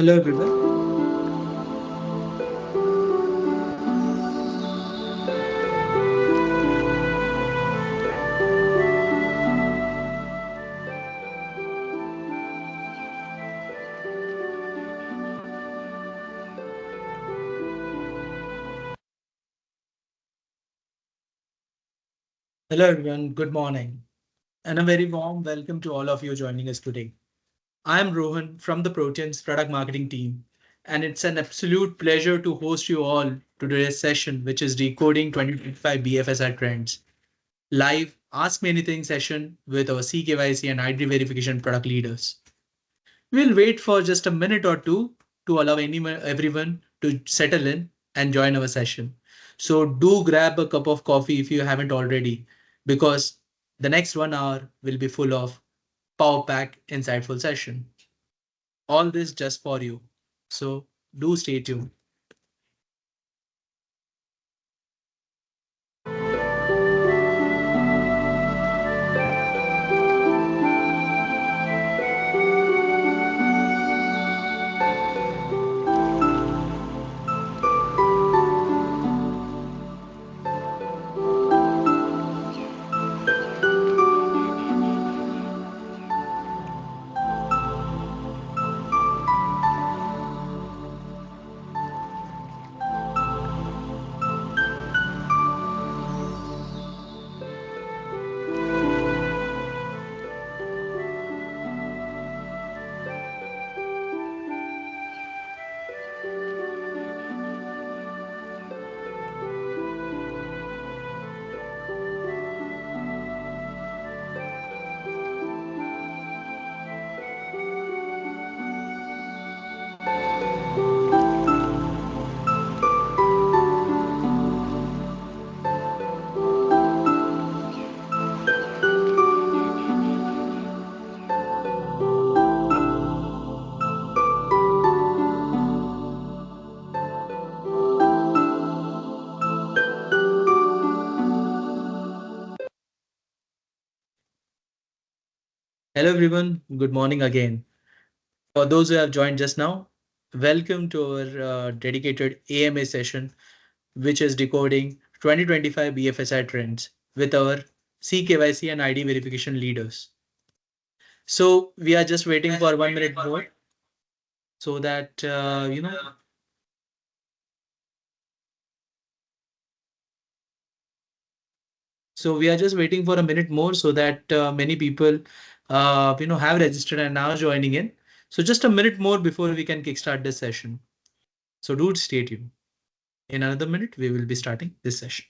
Hello everyone. Hello everyone. Good morning. And a very warm welcome to all of you joining us today. I am Rohan from the Protean's product marketing team, and it's an absolute pleasure to host you all to today's session, which is Decoding 2025 BFSI Trends. Live Ask Me Anything session with our CKYC and ID verification product leaders. We'll wait for just a minute or two to allow everyone to settle in and join our session. So do grab a cup of coffee if you haven't already, because the next 1 hour will be full of power pack insightful session. All this just for you. So do stay tuned. Hello everyone. Good morning again. For those who have joined just now, welcome to our dedicated AMA session, which is decoding 2025 BFSI trends with our CKYC and ID verification leaders. So we are just waiting for 1 minute more so that, so we are just waiting for a minute more so that many people, have registered and now joining in. So just a minute more before we can kickstart this session. So do stay tuned. In another minute, we will be starting this session.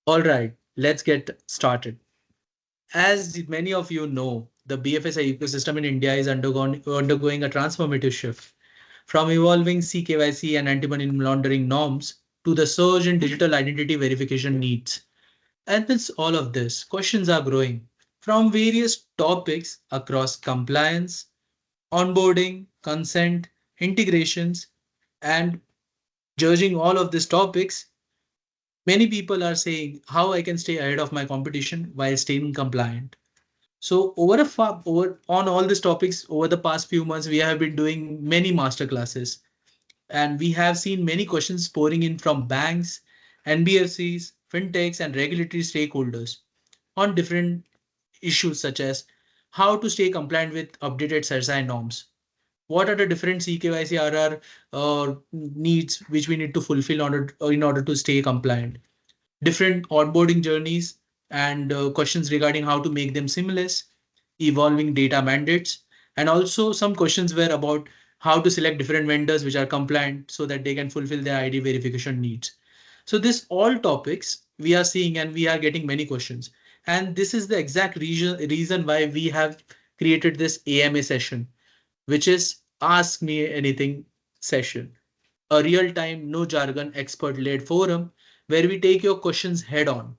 All right, let's get started. As many of you know, the BFSI ecosystem in India is undergoing a transformative shift from evolving CKYC and anti-money laundering norms to the surge in digital identity verification needs. And with all of this, questions are growing from various topics across compliance, onboarding, consent, integrations, and judging all of these topics. Many people are saying how I can stay ahead of my competition while staying compliant. So over on all these topics over the past few months, we have been doing many masterclasses, and we have seen many questions pouring in from banks, NBFCs, fintechs, and regulatory stakeholders on different issues such as how to stay compliant with updated CERSAI norms. What are the different CKYC RR needs which we need to fulfill in order to stay compliant? Different onboarding journeys and questions regarding how to make them seamless, evolving data mandates, and also some questions were about how to select different vendors which are compliant so that they can fulfill their ID verification needs. So this all topics we are seeing and we are getting many questions. And this is the exact reason why we have created this AMA session, which is Ask Me Anything session, a real time, no jargon, expert led forum where we take your questions head on.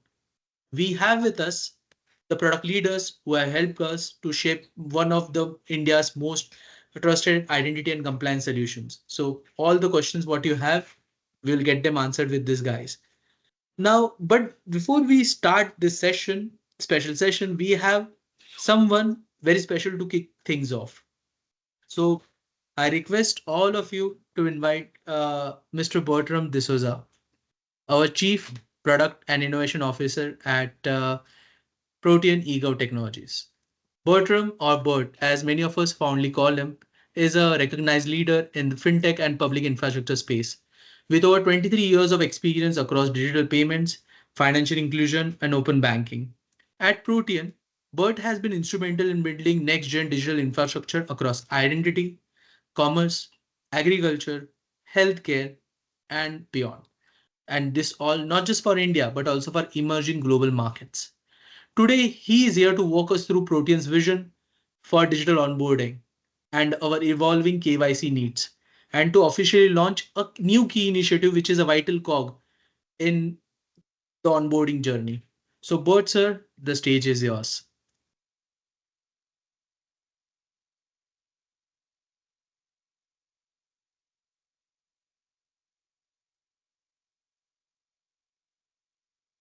We have with us the product leaders who have helped us to shape one of the India's most trusted identity and compliance solutions. So all the questions what you have, we'll get them answered with these guys. Now, but before we start this special session, we have someone very special to kick things off. So I request all of you to invite Mr. Bertram D'Souza, our Chief Product and Innovation Officer at Protean Ego Technologies. Bertram, or Bert, as many of us fondly call him, is a recognized leader in the fintech and public infrastructure space. With over 23 years of experience across digital payments, financial inclusion, and open banking. At Protean, Bert has been instrumental in building next gen digital infrastructure across identity, commerce, agriculture, healthcare, and beyond. And this all not just for India, but also for emerging global markets. Today, he is here to walk us through Protean's vision for digital onboarding and our evolving KYC needs, and to officially launch a new key initiative, which is a vital cog in the onboarding journey. So, Bert, sir, the stage is yours.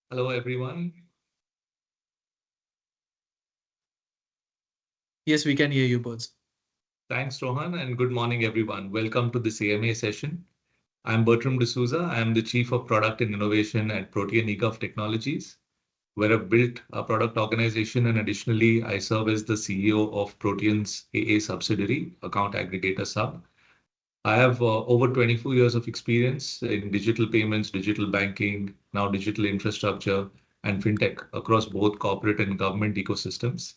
Hello, everyone. Yes, we can hear you, Bert. Thanks, Rohan, and good morning, everyone. Welcome to this AMA session. I'm Bertram D'Souza. I'm the Chief of Product and Innovation at Protean eGov Technologies, where I've built a product organization, and additionally, I serve as the CEO of Protean's AA subsidiary, Account Aggregator Sub. I have over 24 years of experience in digital payments, digital banking, now digital infrastructure, and fintech across both corporate and government ecosystems.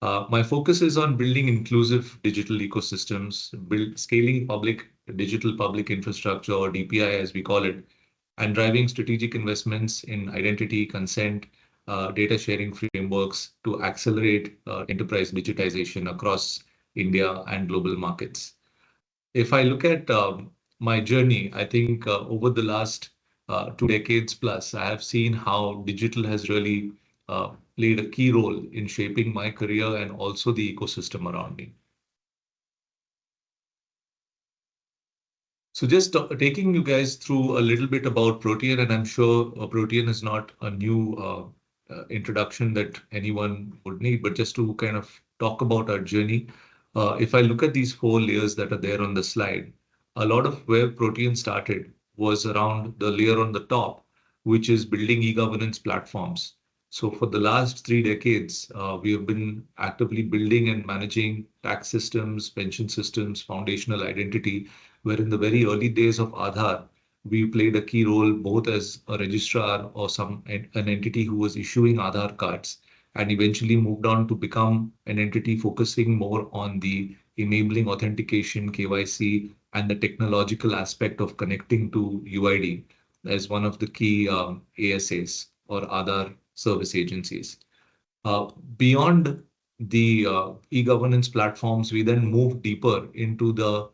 My focus is on building inclusive digital ecosystems, scaling digital public infrastructure, or DPI as we call it, and driving strategic investments in identity, consent, data sharing frameworks to accelerate enterprise digitization across India and global markets. If I look at my journey, I think over the last 2 decades plus, I have seen how digital has really played a key role in shaping my career and also the ecosystem around me. So just taking you guys through a little bit about Protean, and I'm sure Protean is not a new introduction that anyone would need, but just to kind of talk about our journey. If I look at these 4 layers that are there on the slide, a lot of where Protean started was around the layer on the top, which is building e-governance platforms. So for the last 3 decades, we have been actively building and managing tax systems, pension systems, foundational identity, where in the very early days of Aadhaar, we played a key role both as a registrar or an entity who was issuing Aadhaar cards, and eventually moved on to become an entity focusing more on the enabling authentication, KYC, and the technological aspect of connecting to UID as one of the key ASAs or Aadhaar service agencies. Beyond the e-governance platforms, we then moved deeper into the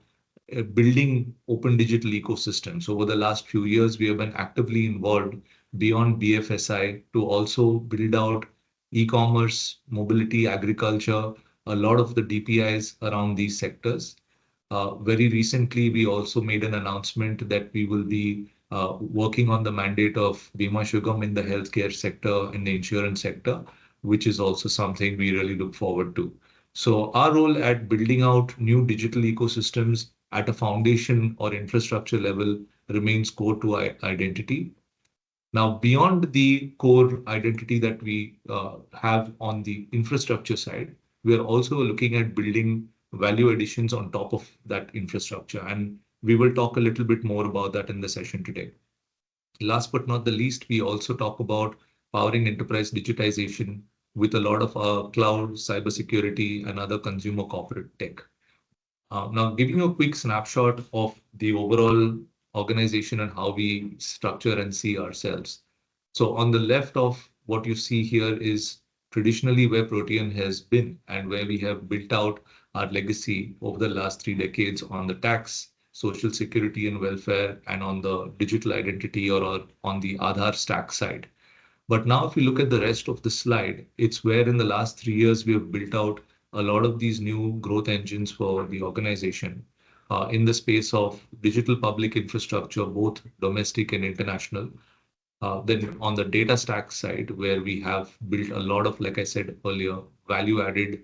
building open digital ecosystems. Over the last few years, we have been actively involved beyond BFSI to also build out e-commerce, mobility, agriculture, a lot of the DPIs around these sectors. Very recently, we also made an announcement that we will be working on the mandate of Bima Shugam in the healthcare sector, in the insurance sector, which is also something we really look forward to. So our role at building out new digital ecosystems at a foundation or infrastructure level remains core to identity. Now, beyond the core identity that we have on the infrastructure side, we are also looking at building value additions on top of that infrastructure. And we will talk a little bit more about that in the session today. Last but not the least, we also talk about powering enterprise digitization with a lot of cloud, cybersecurity, and other consumer corporate tech. Now, giving you a quick snapshot of the overall organization and how we structure and see ourselves. So on the left of what you see here is traditionally where Protean has been and where we have built out our legacy over the last 3 decades on the tax, social security and welfare, and on the digital identity or on the Aadhaar stack side. But now, if you look at the rest of the slide, it's where in the last 3 years we have built out a lot of these new growth engines for the organization in the space of digital public infrastructure, both domestic and international. Then on the data stack side, where we have built a lot of, like I said earlier, value added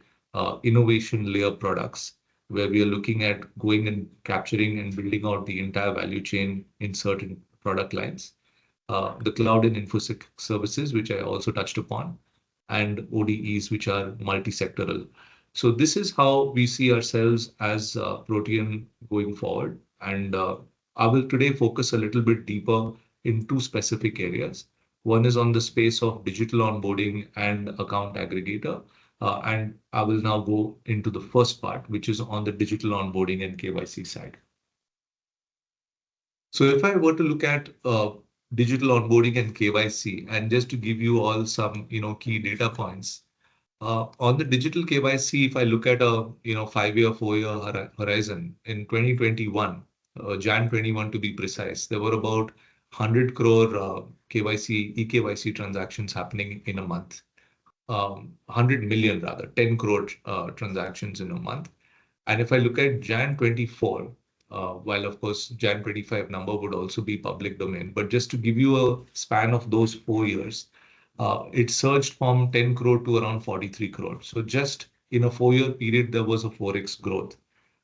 innovation layer products, where we are looking at going and capturing and building out the entire value chain in certain product lines, the cloud and infosec services, which I also touched upon, and ODEs, which are multi-sectoral. So this is how we see ourselves as Protean going forward. And I will today focus a little bit deeper in two specific areas. One is on the space of digital onboarding and account aggregator. And I will now go into the first part, which is on the digital onboarding and KYC side. So if I were to look at digital onboarding and KYC, and just to give you all some key data points, on the digital KYC, if I look at a 5-year, 4-year horizon in 2021, Jan 21 to be precise, there were about 100 crore KYC, eKYC transactions happening in a month. 100 million rather, 10 crore transactions in a month. And if I look at Jan 24, while of course Jan 25 number would also be public domain, but just to give you a span of those 4 years, it surged from 10 crore to around 43 crore. So just in a 4-year period, there was a 4x growth.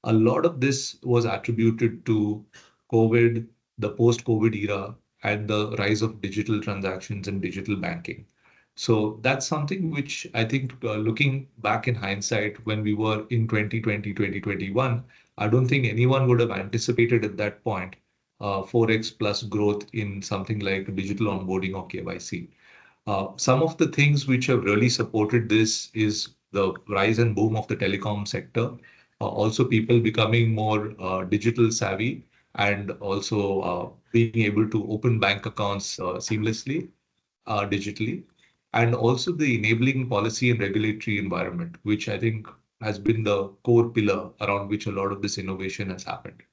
A lot of this was attributed to COVID, the post-COVID era, and the rise of digital transactions and digital banking. So that's something which I think, looking back in hindsight, when we were in 2020, 2021, I don't think anyone would have anticipated at that point 4x plus growth in something like digital onboarding or KYC. Some of the things which have really supported this is the rise and boom of the telecom sector. Also, people becoming more digital savvy and also being able to open bank accounts seamlessly digitally, and also the enabling policy and regulatory environment, which I think has been the core pillar around which a lot of this innovation has happened.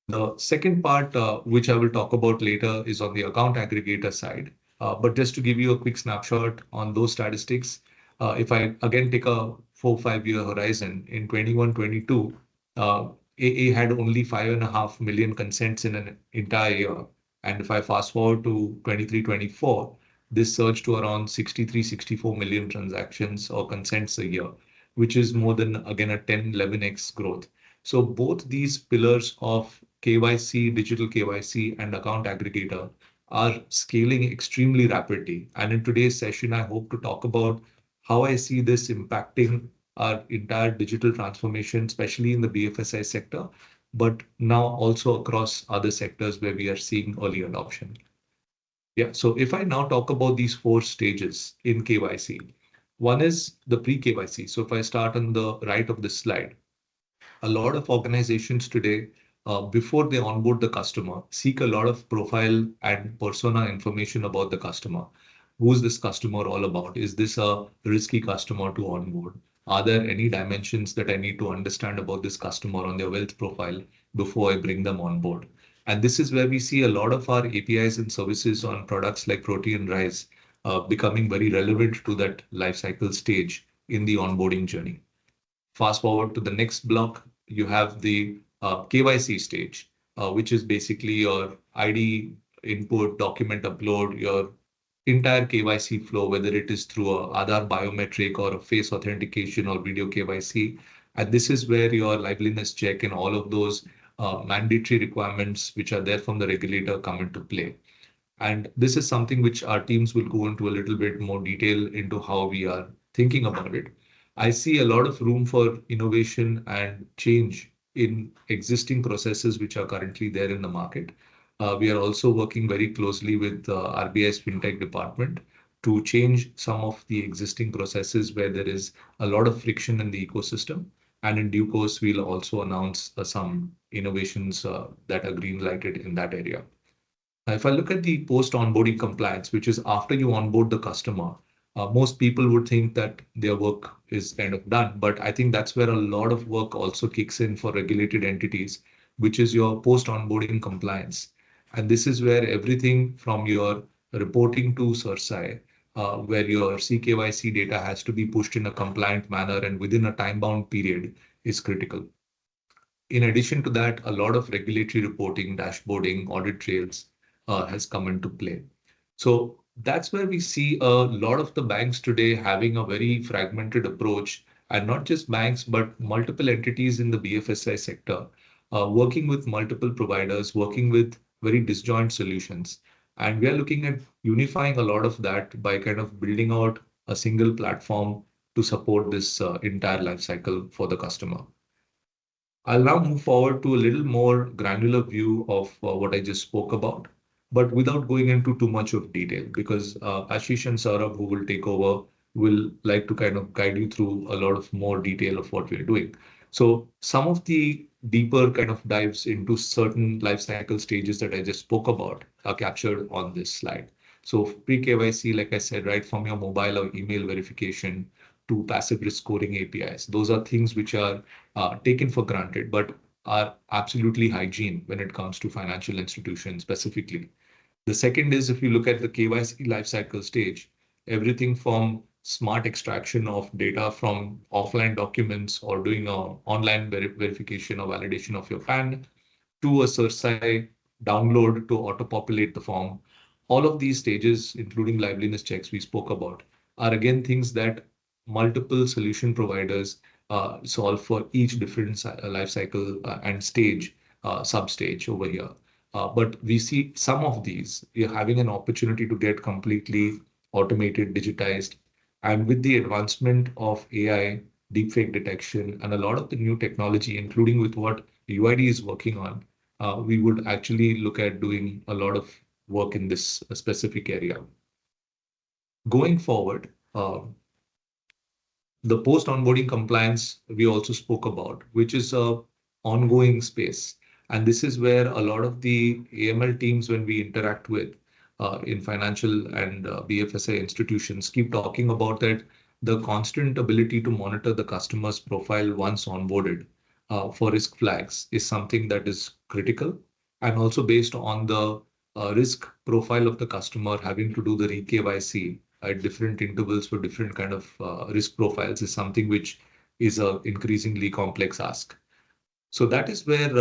The second part, which I will talk about later, is on the account aggregator side. But just to give you a quick snapshot on those statistics, if I again take a 4-5 year horizon, in 21-22, AA had only 5.5 million consents in an entire year. And if I fast forward to 23-24, this surged to around 63-64 million transactions or consents a year, which is more than, again, a 10-11x growth. So both these pillars of KYC, digital KYC, and account aggregator are scaling extremely rapidly. And in today's session, I hope to talk about how I see this impacting our entire digital transformation, especially in the BFSI sector, but now also across other sectors where we are seeing early adoption. Yeah, so if I now talk about these 4 stages in KYC, one is the pre-KYC. So if I start on the right of this slide, a lot of organizations today, before they onboard the customer, seek a lot of profile and persona information about the customer. Who's this customer all about? Is this a risky customer to onboard? Are there any dimensions that I need to understand about this customer on their wealth profile before I bring them on board? And this is where we see a lot of our APIs and services on products like Protean Rise becoming very relevant to that life cycle stage in the onboarding journey. Fast forward to the next block, you have the KYC stage, which is basically your ID input, document upload, your entire KYC flow, whether it is through a Aadhaar biometric or a face authentication or video KYC. And this is where your liveliness check and all of those mandatory requirements which are there from the regulator come into play. And this is something which our teams will go into a little bit more detail into how we are thinking about it. I see a lot of room for innovation and change in existing processes which are currently there in the market. We are also working very closely with RBI's fintech department to change some of the existing processes where there is a lot of friction in the ecosystem. And in due course, we'll also announce some innovations that are green lighted in that area. Now, if I look at the post-onboarding compliance, which is after you onboard the customer, most people would think that their work is kind of done. But I think that's where a lot of work also kicks in for regulated entities, which is your post-onboarding compliance. And this is where everything from your reporting to CERSAI, where your CKYC data has to be pushed in a compliant manner and within a time-bound period is critical. In addition to that, a lot of regulatory reporting, dashboarding, audit trails has come into play. So that's where we see a lot of the banks today having a very fragmented approach, and not just banks, but multiple entities in the BFSI sector, working with multiple providers, working with very disjoint solutions. And we are looking at unifying a lot of that by kind of building out a single platform to support this entire life cycle for the customer. I'll now move forward to a little more granular view of what I just spoke about, but without going into too much of detail, because Ashish and Saurabh, who will take over, will like to kind of guide you through a lot of more detail of what we're doing. So some of the deeper kind of dives into certain life cycle stages that I just spoke about are captured on this slide. So pre-KYC, like I said, right from your mobile or email verification to passive risk scoring APIs, those are things which are taken for granted, but are absolutely hygiene when it comes to financial institutions specifically. The second is if you look at the KYC lifecycle stage, everything from smart extraction of data from offline documents or doing a online verification or validation of your PAN to a CERSAI download to auto-populate the form. All of these stages, including liveliness checks we spoke about, are again things that multiple solution providers solve for each different life cycle and stage, sub-stage over here. But we see some of these, you're having an opportunity to get completely automated, digitized. And with the advancement of AI, deepfake detection, and a lot of the new technology, including with what UID is working on, we would actually look at doing a lot of work in this specific area. Going forward, the post-onboarding compliance we also spoke about, which is a ongoing space. And this is where a lot of the AML teams, when we interact with in financial and BFSI institutions, keep talking about that the constant ability to monitor the customer's profile once onboarded for risk flags is something that is critical. And also based on the risk profile of the customer having to do the re-KYC at different intervals for different kind of risk profiles is something which is a increasingly complex ask. So that is where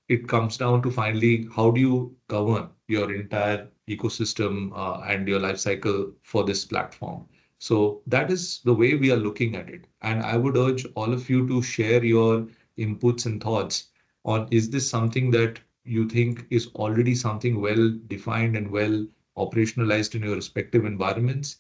it comes down to finally, how do you govern your entire ecosystem and your life cycle for this platform? So that is the way we are looking at it. And I would urge all of you to share your inputs and thoughts on, is this something that you think is already something well defined and well operationalized in your respective environments?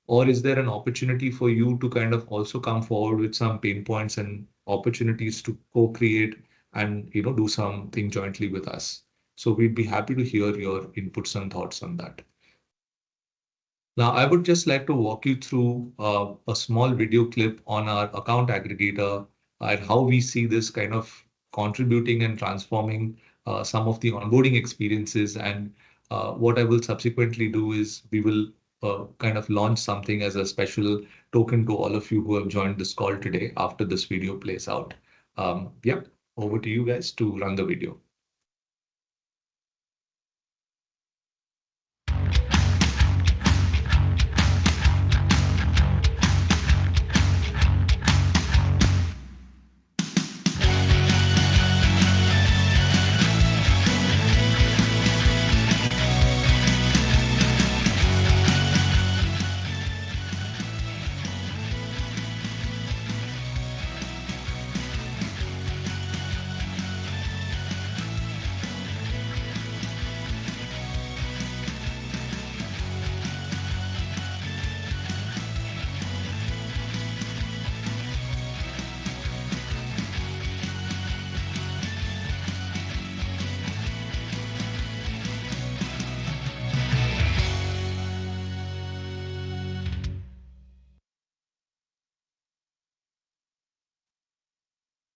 Or is there an opportunity for you to kind of also come forward with some pain points and opportunities to co-create and do something jointly with us? So we'd be happy to hear your inputs and thoughts on that. Now, I would just like to walk you through a small video clip on our account aggregator and how we see this kind of contributing and transforming some of the onboarding experiences. And what I will subsequently do is we will kind of launch something as a special token to all of you who have joined this call today after this video plays out. Yep, over to you guys to run the video.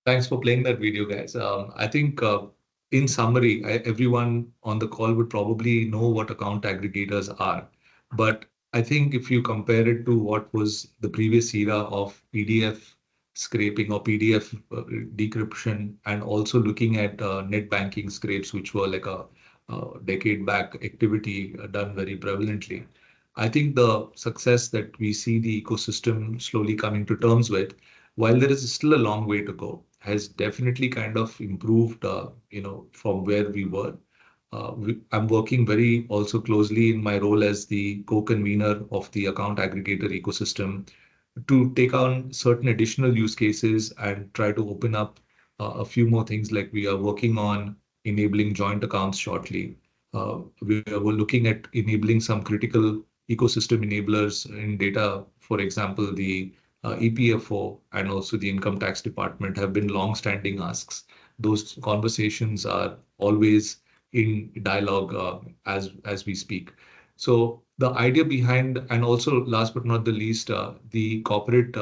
Thanks for playing that video, guys. I think in summary, everyone on the call would probably know what account aggregators are. But I think if you compare it to what was the previous era of PDF scraping or PDF decryption, and also looking at net banking scrapes, which were like a decade back activity done very prevalently, I think the success that we see the ecosystem slowly coming to terms with, while there is still a long way to go, has definitely kind of improved, from where we were. I'm working very also closely in my role as the co-convener of the account aggregator ecosystem to take on certain additional use cases and try to open up a few more things, like we are working on enabling joint accounts shortly. We're looking at enabling some critical ecosystem enablers in data. For example, the EPFO and also the income tax department have been long-standing asks. Those conversations are always in dialogue as we speak. So the idea behind, and also last but not the least, the corporate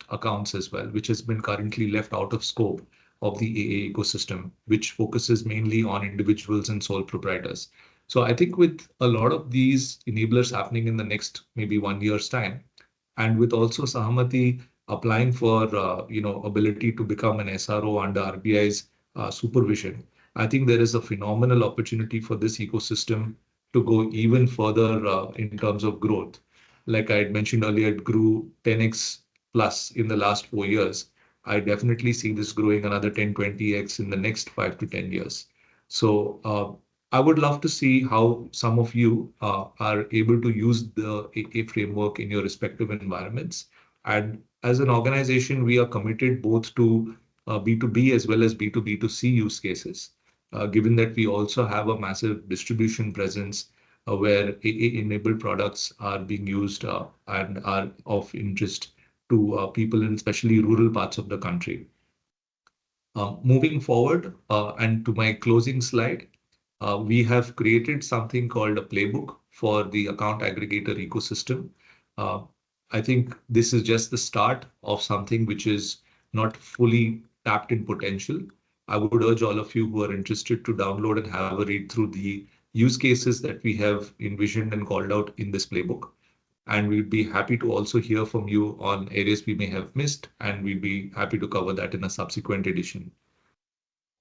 accounts as well, which has been currently left out of scope of the AA ecosystem, which focuses mainly on individuals and sole proprietors. So I think with a lot of these enablers happening in the next maybe 1 year's time, and with also Sahamati applying for ability to become an SRO under RBI's supervision, I think there is a phenomenal opportunity for this ecosystem to go even further in terms of growth. Like I had mentioned earlier, it grew 10x plus in the last 4 years. I definitely see this growing another 10, 20x in the next 5 to 10 years. So I would love to see how some of you are able to use the AA framework in your respective environments. And as an organization, we are committed both to B2B as well as B2B2C use cases, given that we also have a massive distribution presence where AA-enabled products are being used and are of interest to people in especially rural parts of the country. Moving forward, and to my closing slide, we have created something called a playbook for the account aggregator ecosystem. Uh, I think this is just the start of something which is not fully tapped in potential. I would urge all of you who are interested to download and have a read through the use cases that we have envisioned and called out in this playbook. And we'd be happy to also hear from you on areas we may have missed, and we'd be happy to cover that in a subsequent edition.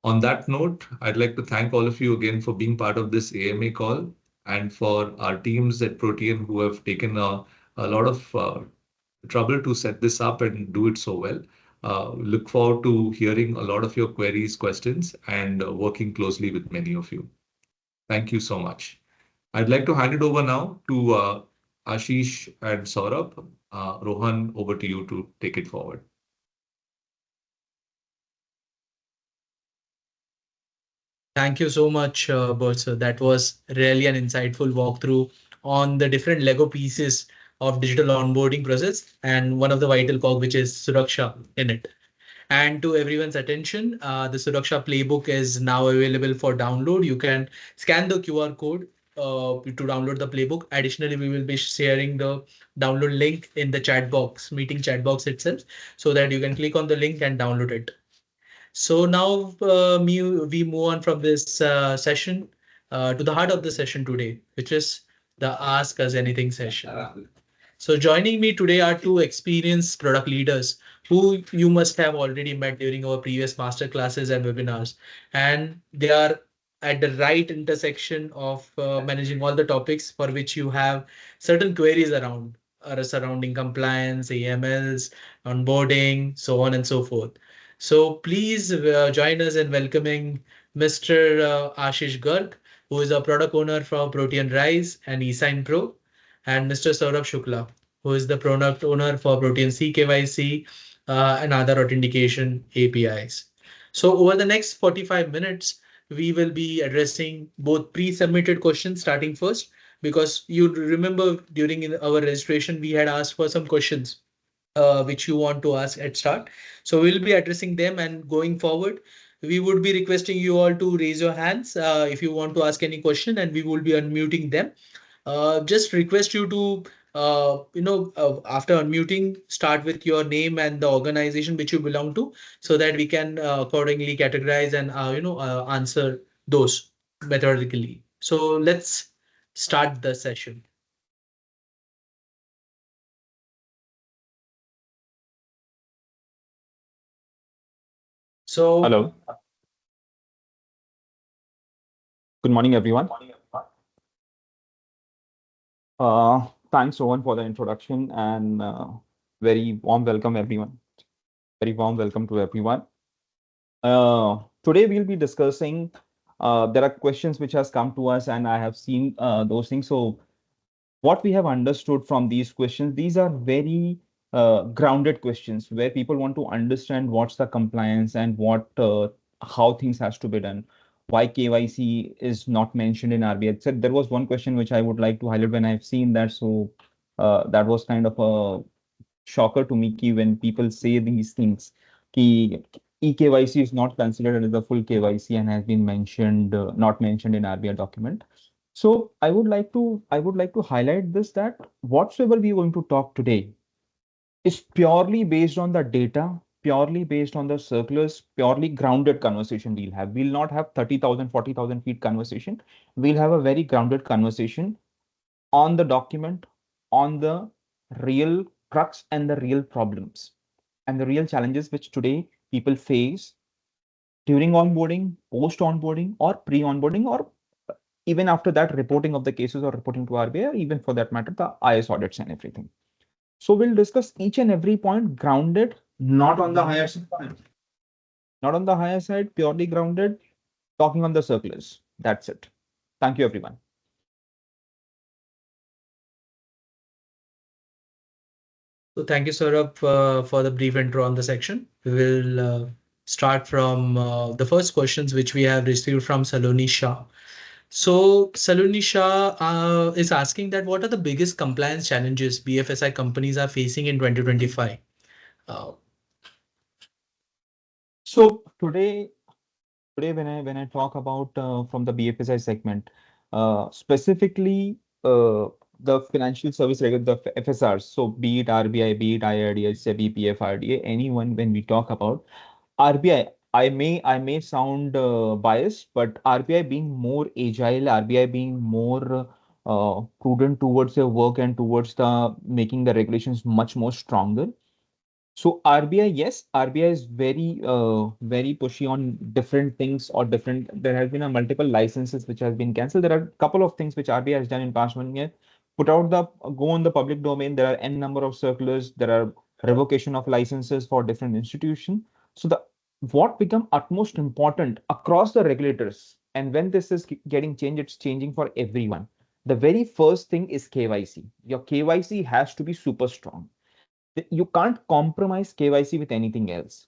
On that note, I'd like to thank all of you again for being part of this AMA call, and for our teams at Protean who have taken a lot of trouble to set this up and do it so well. Look forward to hearing a lot of your queries, questions, and working closely with many of you. Thank you so much. I'd like to hand it over now to Ashish and Saurabh. Rohan, over to you to take it forward. Thank you so much, Bert, sir. That was really an insightful walkthrough on the different Lego pieces of digital onboarding process and one of the vital cog, which is Suraksha in it. And to everyone's attention, the Suraksha playbook is now available for download. You can scan the QR code to download the playbook. Additionally, we will be sharing the download link in the chat box, meeting chat box itself, so that you can click on the link and download it. So now we move on from this session to the heart of the session today, which is the Ask Us Anything session. So joining me today are two experienced product leaders who you must have already met during our previous master classes and webinars. And they are at the right intersection of managing all the topics for which you have certain queries around, surrounding compliance, AMLs, onboarding, so on and so forth. So please join us in welcoming Mr. Ashish Garg, who is a product owner from Protean Rise and eSign Pro, and Mr. Saurabh Shukla, who is the product owner for Protean CKYC and other authentication APIs. So over the next 45 minutes, we will be addressing both pre-submitted questions starting first, because you remember during our registration, we had asked for some questions which you want to ask at start. So we'll be addressing them, and going forward, we would be requesting you all to raise your hands if you want to ask any question, and we will be unmuting them. Just request you to after unmuting, start with your name and the organization which you belong to, so that we can accordingly categorize and answer those methodically. So let's start the session. So Hello. Good morning, everyone. Thanks, Rohan, for the introduction and very warm welcome, everyone. Very warm welcome to everyone. Today we'll be discussing. There are questions which has come to us, and I have seen those things. So what we have understood from these questions, these are very grounded questions where people want to understand what's the compliance and what how things has to be done. Why KYC is not mentioned in RBI. So there was one question which I would like to highlight when I've seen that. So that was kind of a shocker to me ki when people say these things. Ki eKYC is not considered as a full KYC and has been mentioned, not mentioned in RBI document. So I would like to highlight this that whatsoever we are going to talk today is purely based on the data, purely based on the circulars, purely grounded conversation we'll have. We'll not have 30,000, 40,000 feet conversation. We'll have a very grounded conversation on the document, on the real crux and the real problems and the real challenges which today people face during onboarding, post onboarding, or pre onboarding, or even after that reporting of the cases or reporting to RBI, or even for that matter, the IS audits and everything. So we'll discuss each and every point grounded, not on the higher side, not on the higher side, purely grounded, talking on the circulars. That's it. Thank you, everyone. So thank you, Saurabh, for the brief intro on the section. We will start from the first questions which we have received from Saloni Shah. So Saloni Shah is asking that what are the biggest compliance challenges BFSI companies are facing in 2025? Uh, So today when I talk about from the BFSI segment, specifically the financial service regulator, the FSRs, so be it RBI, be it IRDA, SEBI, PFRDA, anyone when we talk about RBI, I may sound biased, but RBI being more agile, RBI being more prudent towards their work and towards the making the regulations much more stronger. So RBI, yes, RBI is very pushy on different things or different. There has been a multiple licenses which has been cancelled. There are a couple of things which RBI has done in past 1 year. Put out the go on the public domain. There are n number of circulars. There are revocation of licenses for different institutions. So the what become utmost important across the regulators, and when this is getting changed, it's changing for everyone. The very first thing is KYC. Your KYC has to be super strong. You can't compromise KYC with anything else.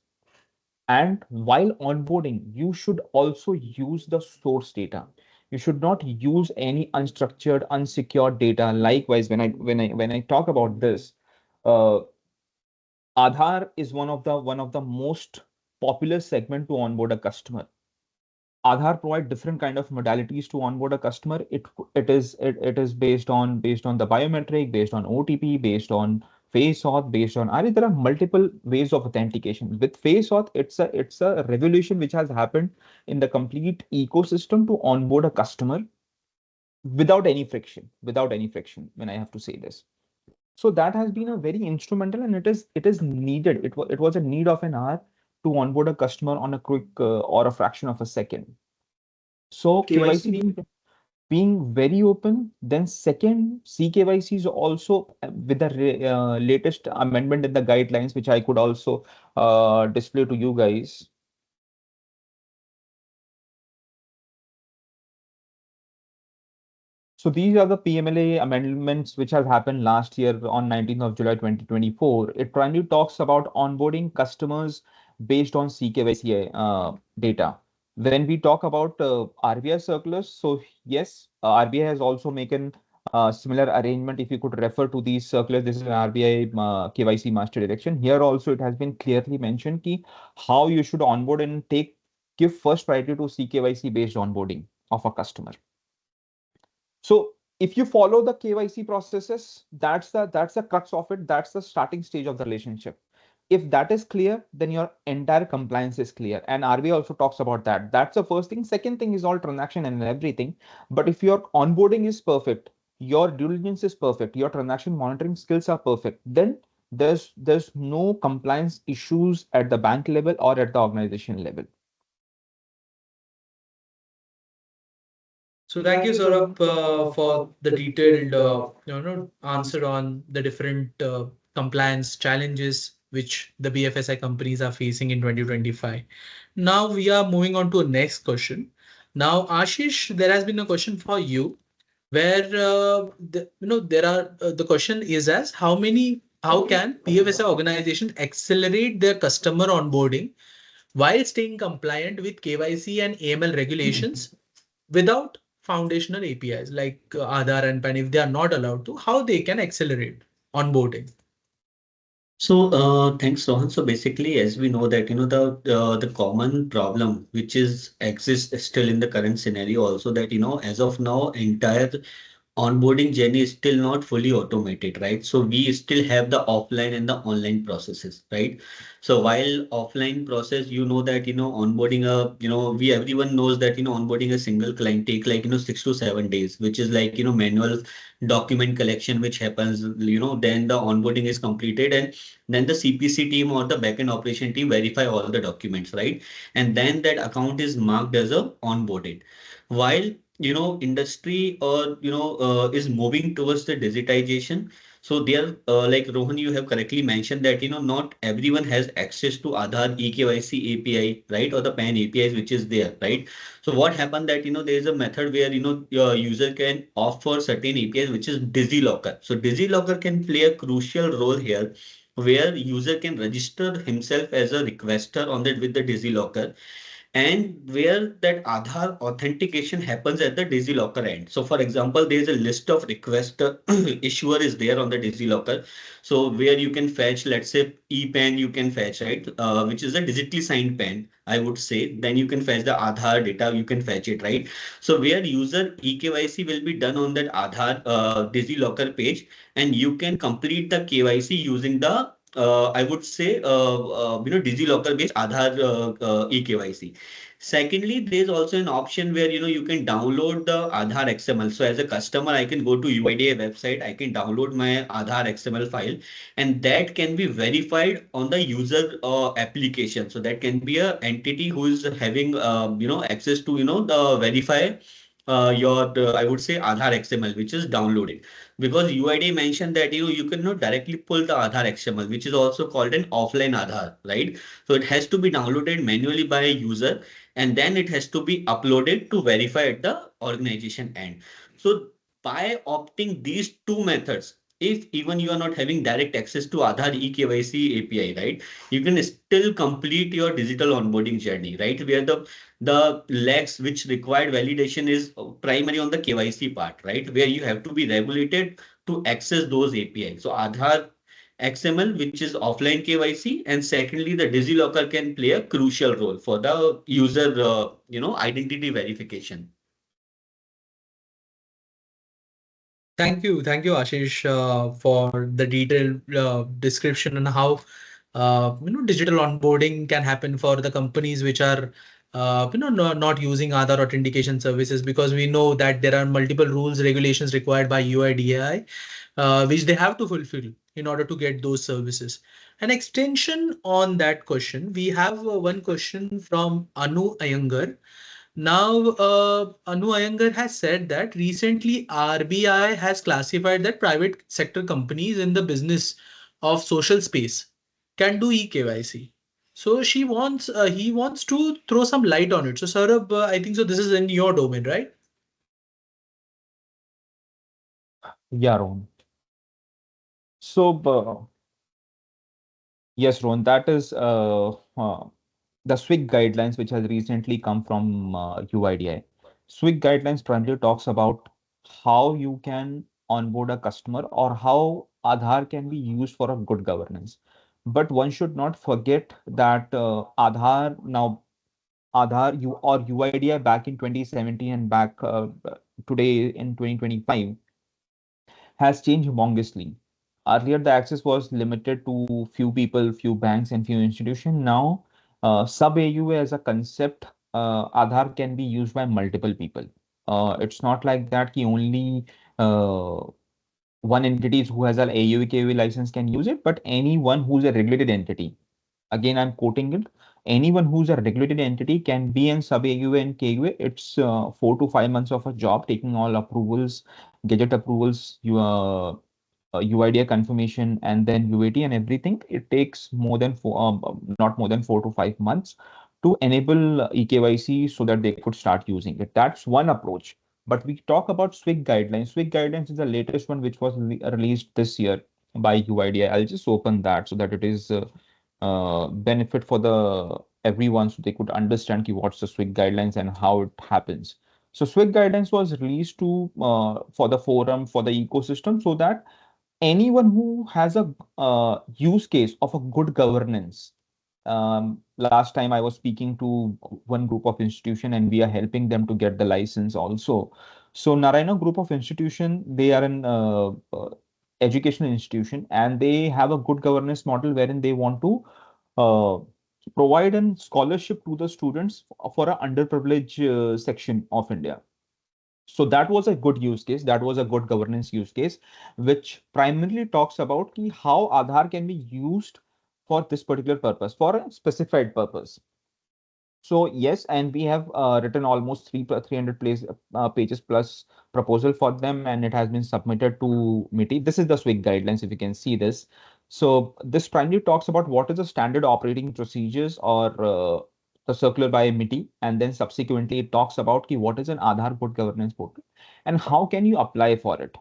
And while onboarding, you should also use the source data. You should not use any unstructured, unsecured data. Likewise, when I talk about this, uh, Aadhaar is one of the most popular segment to onboard a customer. Aadhaar provide different kind of modalities to onboard a customer. It is based on the biometric, based on OTP, based on face auth, based on there are multiple ways of authentication. With face auth, it's a revolution which has happened in the complete ecosystem to onboard a customer without any friction. Without any friction, when I have to say this. So that has been a very instrumental, and it is needed. It was a need of an hour to onboard a customer on a quick or a fraction of a second. So KYC being very open. Then second, CKYC is also with the latest amendment in the guidelines, which I could also display to you guys. So these are the PMLA amendments which has happened last year on 19th of July 2024. It primarily talks about onboarding customers based on CKYC data. When we talk about RBI circulars, so yes, RBI has also making similar arrangement. If you could refer to these circulars, this is an RBI KYC master direction. Here also it has been clearly mentioned ki how you should onboard and give first priority to CKYC based onboarding of a customer. So if you follow the KYC processes, that's the crux of it. That's the starting stage of the relationship. If that is clear, then your entire compliance is clear. And RBI also talks about that. That's the first thing. Second thing is all transaction and everything. But if your onboarding is perfect, your due diligence is perfect, your transaction monitoring skills are perfect, then there's no compliance issues at the bank level or at the organization level. So thank you, Saurabh, for the detailed answer on the different compliance challenges which the BFSI companies are facing in 2025. Now we are moving on to a next question. Now, Ashish, there has been a question for you where there are the question is as how can BFSI organizations accelerate their customer onboarding while staying compliant with KYC and AML regulations without foundational APIs like Aadhaar and PAN, if they are not allowed to, how they can accelerate onboarding? So, thanks, Rohan. So basically, as we know that, the common problem which is exists still in the current scenario also that, as of now, entire onboarding journey is still not fully automated, right? So we still have the offline and the online processes, right? So while offline process, that, onboarding we everyone knows that, onboarding a single client take like, 6 to 7 days, which is like, manual document collection, which happens, then the onboarding is completed and then the CPC team or the backend operation team verify all the documents, right? And then that account is marked as a onboarded. While industry or is moving towards the digitization, so there like Rohan, you have correctly mentioned that not everyone has access to Aadhaar eKYC API, right, or the PAN APIs which is there, right? So what happened that there is a method where your user can opt for certain APIs which is DigiLocker. So DigiLocker can play a crucial role here where user can register himself as a requester on that with the DigiLocker, and where that Aadhaar authentication happens at the DigiLocker end. So for example, there is a list of request issuer is there on the DigiLocker. So where you can fetch, let's say ePAN you can fetch, right? Which is a digitally signed pen, I would say. Then you can fetch the Aadhaar data, you can fetch it, right? So where user eKYC will be done on that Aadhaar DigiLocker page, and you can complete the KYC using the I would say, DigiLocker based Aadhaar eKYC. Secondly, there is also an option where you can download the Aadhaar XML. So as a customer, I can go to UIDA website, I can download my Aadhaar XML file, and that can be verified on the user application. So that can be a entity who is having access to the verify your I would say Aadhaar XML, which is downloaded, because UID mentioned that you cannot directly pull the Aadhaar XML, which is also called an offline Aadhaar, right? So it has to be downloaded manually by a user, and then it has to be uploaded to verify at the organization end. So by opting these two methods, if even you are not having direct access to Aadhaar eKYC API, right, you can still complete your digital onboarding journey, right? Where the legs which required validation is primary on the KYC part, right? Where you have to be regulated to access those APIs. So Aadhaar XML, which is offline KYC, and secondly, the DigiLocker can play a crucial role for the user, identity verification. Thank you, Ashish, for the detailed description on how digital onboarding can happen for the companies which are not using Aadhaar authentication services, because we know that there are multiple rules regulations required by UIDAI which they have to fulfill in order to get those services. An extension on that question, we have one question from Anu Iyengar. Now, Anu Iyengar has said that recently RBI has classified that private sector companies in the business of social space can do eKYC. So he wants to throw some light on it. So Saurabh, I think so this is in your domain, right? Yeah, Rohan. So, yes, Rohan, that is the SWIG guidelines, which has recently come from UIDI. SWIG guidelines primarily talks about how you can onboard a customer or how Aadhaar can be used for a good governance. But one should not forget that Aadhaar UIDI back in 2017 and back today in 2025 has changed humongously. Earlier, the access was limited to few people, few banks, and few institutions. Now, sub AUA as a concept, Aadhaar can be used by multiple people. It's not like that ki only uh, one entity who has an AUA KUA license can use it, but anyone who's a regulated entity. Again, I'm quoting it. Anyone who's a regulated entity can be in sub AUA and KUA. It's 4 to 5 months of a job, taking all approvals, gadget approvals, UIDA confirmation, and then UAT and everything. It takes more than not more than 4 to 5 months to enable eKYC so that they could start using it. That's one approach. But we talk about SWIG guidelines. SWIG guidelines is the latest one, which was released this year by UIDA. I'll just open that so that it is benefit for the everyone so they could understand ki what's the SWIG guidelines and how it happens. So SWIG guidelines was released to for the forum, for the ecosystem, so that anyone who has a use case of a good governance. Last time I was speaking to one group of institution and we are helping them to get the license also. So Narayana group of institution, they are an educational institution and they have a good governance model wherein they want to uh, provide a scholarship to the students for a underprivileged section of India. So that was a good use case. That was a good governance use case, which primarily talks about how Aadhaar can be used for this particular purpose, for a specified purpose. So yes, and we have written almost 300 pages plus proposal for them, and it has been submitted to MITI. This is the SWIG guidelines, if you can see this. So this primarily talks about what is the standard operating procedures or the circular by MITI, and then subsequently it talks about what is an Aadhaar good governance portal and how can you apply for it.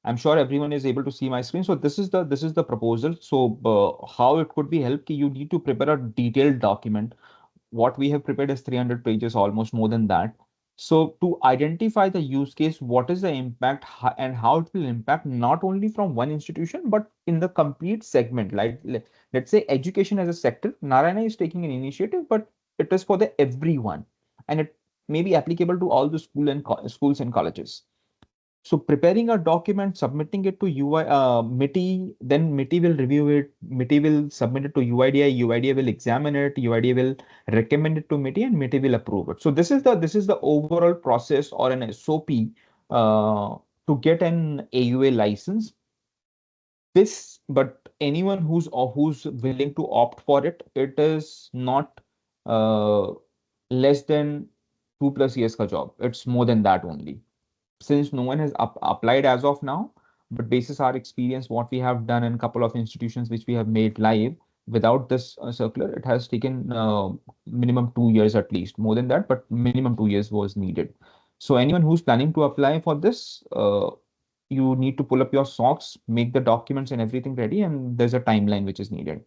I'm sure everyone is able to see my screen. So this is the proposal. So how it could be helped? You need to prepare a detailed document. What we have prepared is 300 pages, almost more than that. So to identify the use case, what is the impact and how it will impact not only from one institution, but in the complete segment. Like let's say education as a sector, Narayana is taking an initiative, but it is for the everyone, and it may be applicable to all the schools and colleges. So preparing a document, submitting it to MITI, then MITI will review it. MITI will submit it to UIDA. UIDA will examine it. UIDA will recommend it to MITI, and MITI will approve it. So this is the overall process or an SOP to get an AUA license. But anyone who's willing to opt for it, it is not uh, less than 2+ years ka job. It's more than that only, since no one has applied as of now. But basis our experience, what we have done in a couple of institutions which we have made live without this circular, it has taken minimum 2 years at least. More than that, but minimum 2 years was needed. So anyone who's planning to apply for this, you need to pull up your socks, make the documents and everything ready, and there's a timeline which is needed.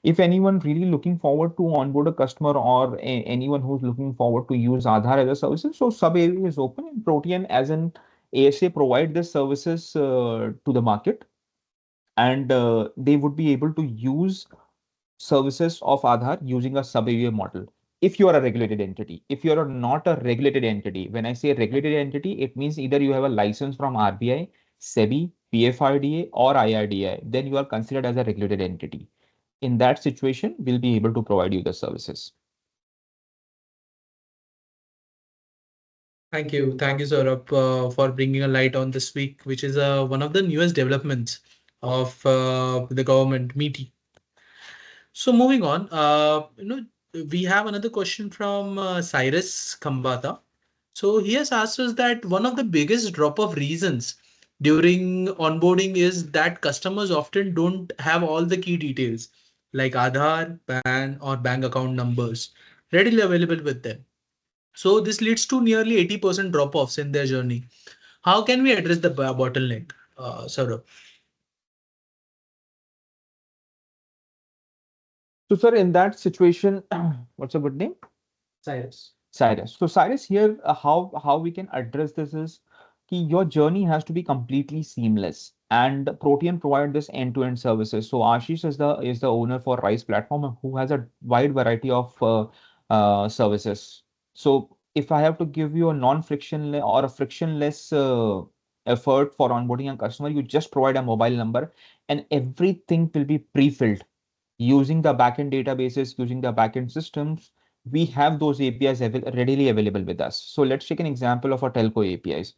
If anyone really looking forward to onboard a customer or anyone who's looking forward to use Aadhaar as a services, so sub area is open and Protean as an ASA provide the services to the market, and they would be able to use services of Aadhaar using a sub area model. If you are a regulated entity, if you are not a regulated entity, when I say regulated entity, it means either you have a license from RBI, SEBI, PFRDA, or IRDI, then you are considered as a regulated entity. In that situation, we'll be able to provide you the services. Thank you, Saurabh, for bringing a light on this week, which is one of the newest developments of the government meeting. So moving on, we have another question from Cyrus Kambata. So he has asked us that one of the biggest drop-off reasons during onboarding is that customers often don't have all the key details like Aadhaar, PAN, or bank account numbers readily available with them. So this leads to nearly 80% drop-offs in their journey. How can we address the bottleneck, Saurabh? So, sir, in that situation, what's a good name? Cyrus. Cyrus. So, Cyrus, here, how we can address this is your journey has to be completely seamless, and Protean provide this end-to-end services. So, Ashish is the owner for Rise platform, who has a wide variety of services. So, if I have to give you a non-frictionless or a frictionless effort for onboarding a customer. You just provide a mobile number and everything will be pre-filled using the backend databases, using the backend systems. We have those APIs readily available with us. So let's take an example of a telco APIs.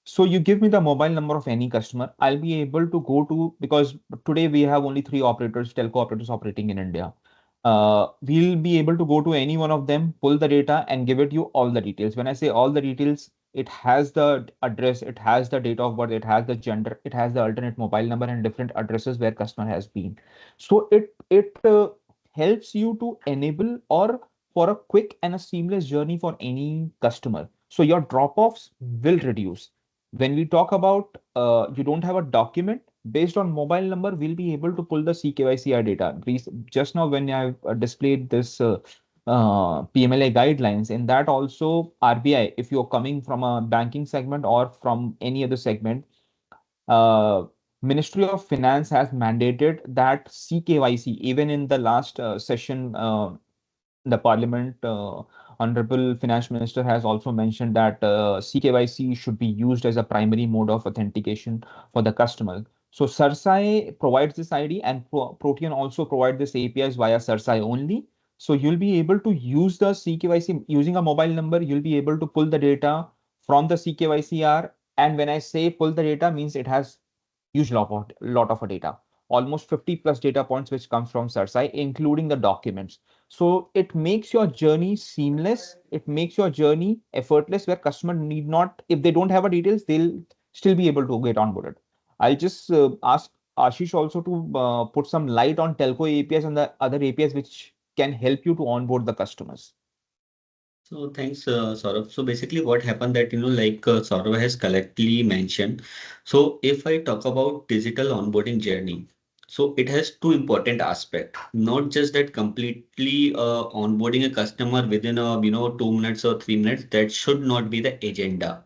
So you give me the mobile number of any customer, I'll be able to go to, because today we have only three operators, telco operators operating in India. We'll be able to go to any one of them, pull the data and give it you all the details. When I say all the details, it has the address, it has the date of birth, it has the gender, it has the alternate mobile number and different addresses where customer has been. So it helps you to enable or for a quick and a seamless journey for any customer. So your drop-offs will reduce. When we talk about you don't have a document based on mobile number, we'll be able to pull the CKYCR data. Just now when I displayed this PMLA guidelines, in that also RBI, if you're coming from a banking segment or from any other segment, uh, Ministry of Finance has mandated that CKYC, even in the last session, the Parliament, Honorable Finance Minister has also mentioned that CKYC should be used as a primary mode of authentication for the customer. So Cersei provides this ID and Protean also provide this APIs via Cersei only. So you'll be able to use the CKYC using a mobile number. You'll be able to pull the data from the CKYCR. And when I say pull the data, means it has huge lot of data, almost 50 plus data points which comes from Cersei, including the documents. So it makes your journey seamless. It makes your journey effortless, where customer need not, if they don't have a details, they'll still be able to get onboarded. I'll just ask Ashish also to put some light on telco APIs and the other APIs which can help you to onboard the customers. So thanks, Saurabh. So basically what happened that, like Saurabh has correctly mentioned. So if I talk about digital onboarding journey, so it has two important aspects, not just that completely onboarding a customer within 2 minutes or 3 minutes. That should not be the agenda.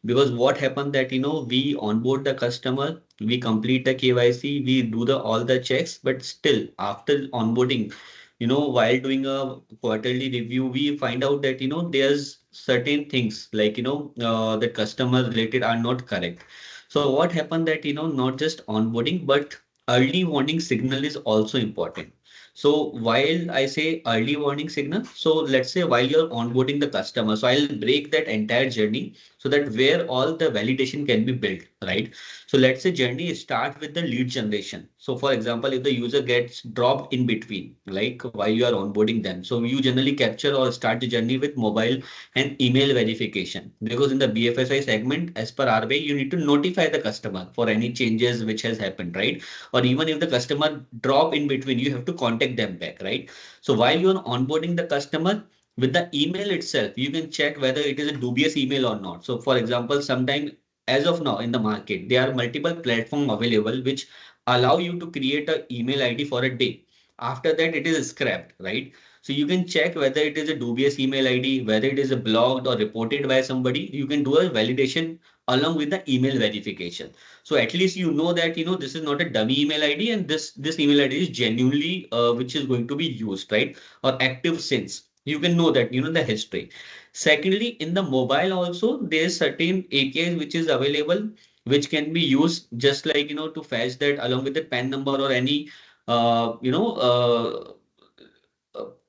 Because what happened that, we onboard the customer, we complete the KYC, we do the all the checks, but still after onboarding, while doing a quarterly review, we find out that, there's certain things like, the customer related are not correct. So what happened that, not just onboarding, but early warning signal is also important. So while I say early warning signal, so let's say while you're onboarding the customer, so I'll break that entire journey so that where all the validation can be built, right? So let's say journey start with the lead generation. So for example, if the user gets dropped in between, like while you are onboarding them, so you generally capture or start the journey with mobile and email verification. Because in the BFSI segment, as per RBI, you need to notify the customer for any changes which has happened, right? Or even if the customer drop in between, you have to contact them back, right? So while you're onboarding the customer, with the email itself, you can check whether it is a dubious email or not. So for example, sometime as of now in the market, there are multiple platforms available which allow you to create an email ID for a day. After that, it is scrapped, right? So you can check whether it is a dubious email ID, whether it is a blocked or reported by somebody. You can do a validation along with the email verification. So at least you know that this is not a dummy email ID and this email ID is genuinely which is going to be used, right? Or active since. You can know that the history. Secondly, in the mobile also, there's certain APIs which is available, which can be used just like, to fetch that along with the PAN number or any, uh, you know, uh,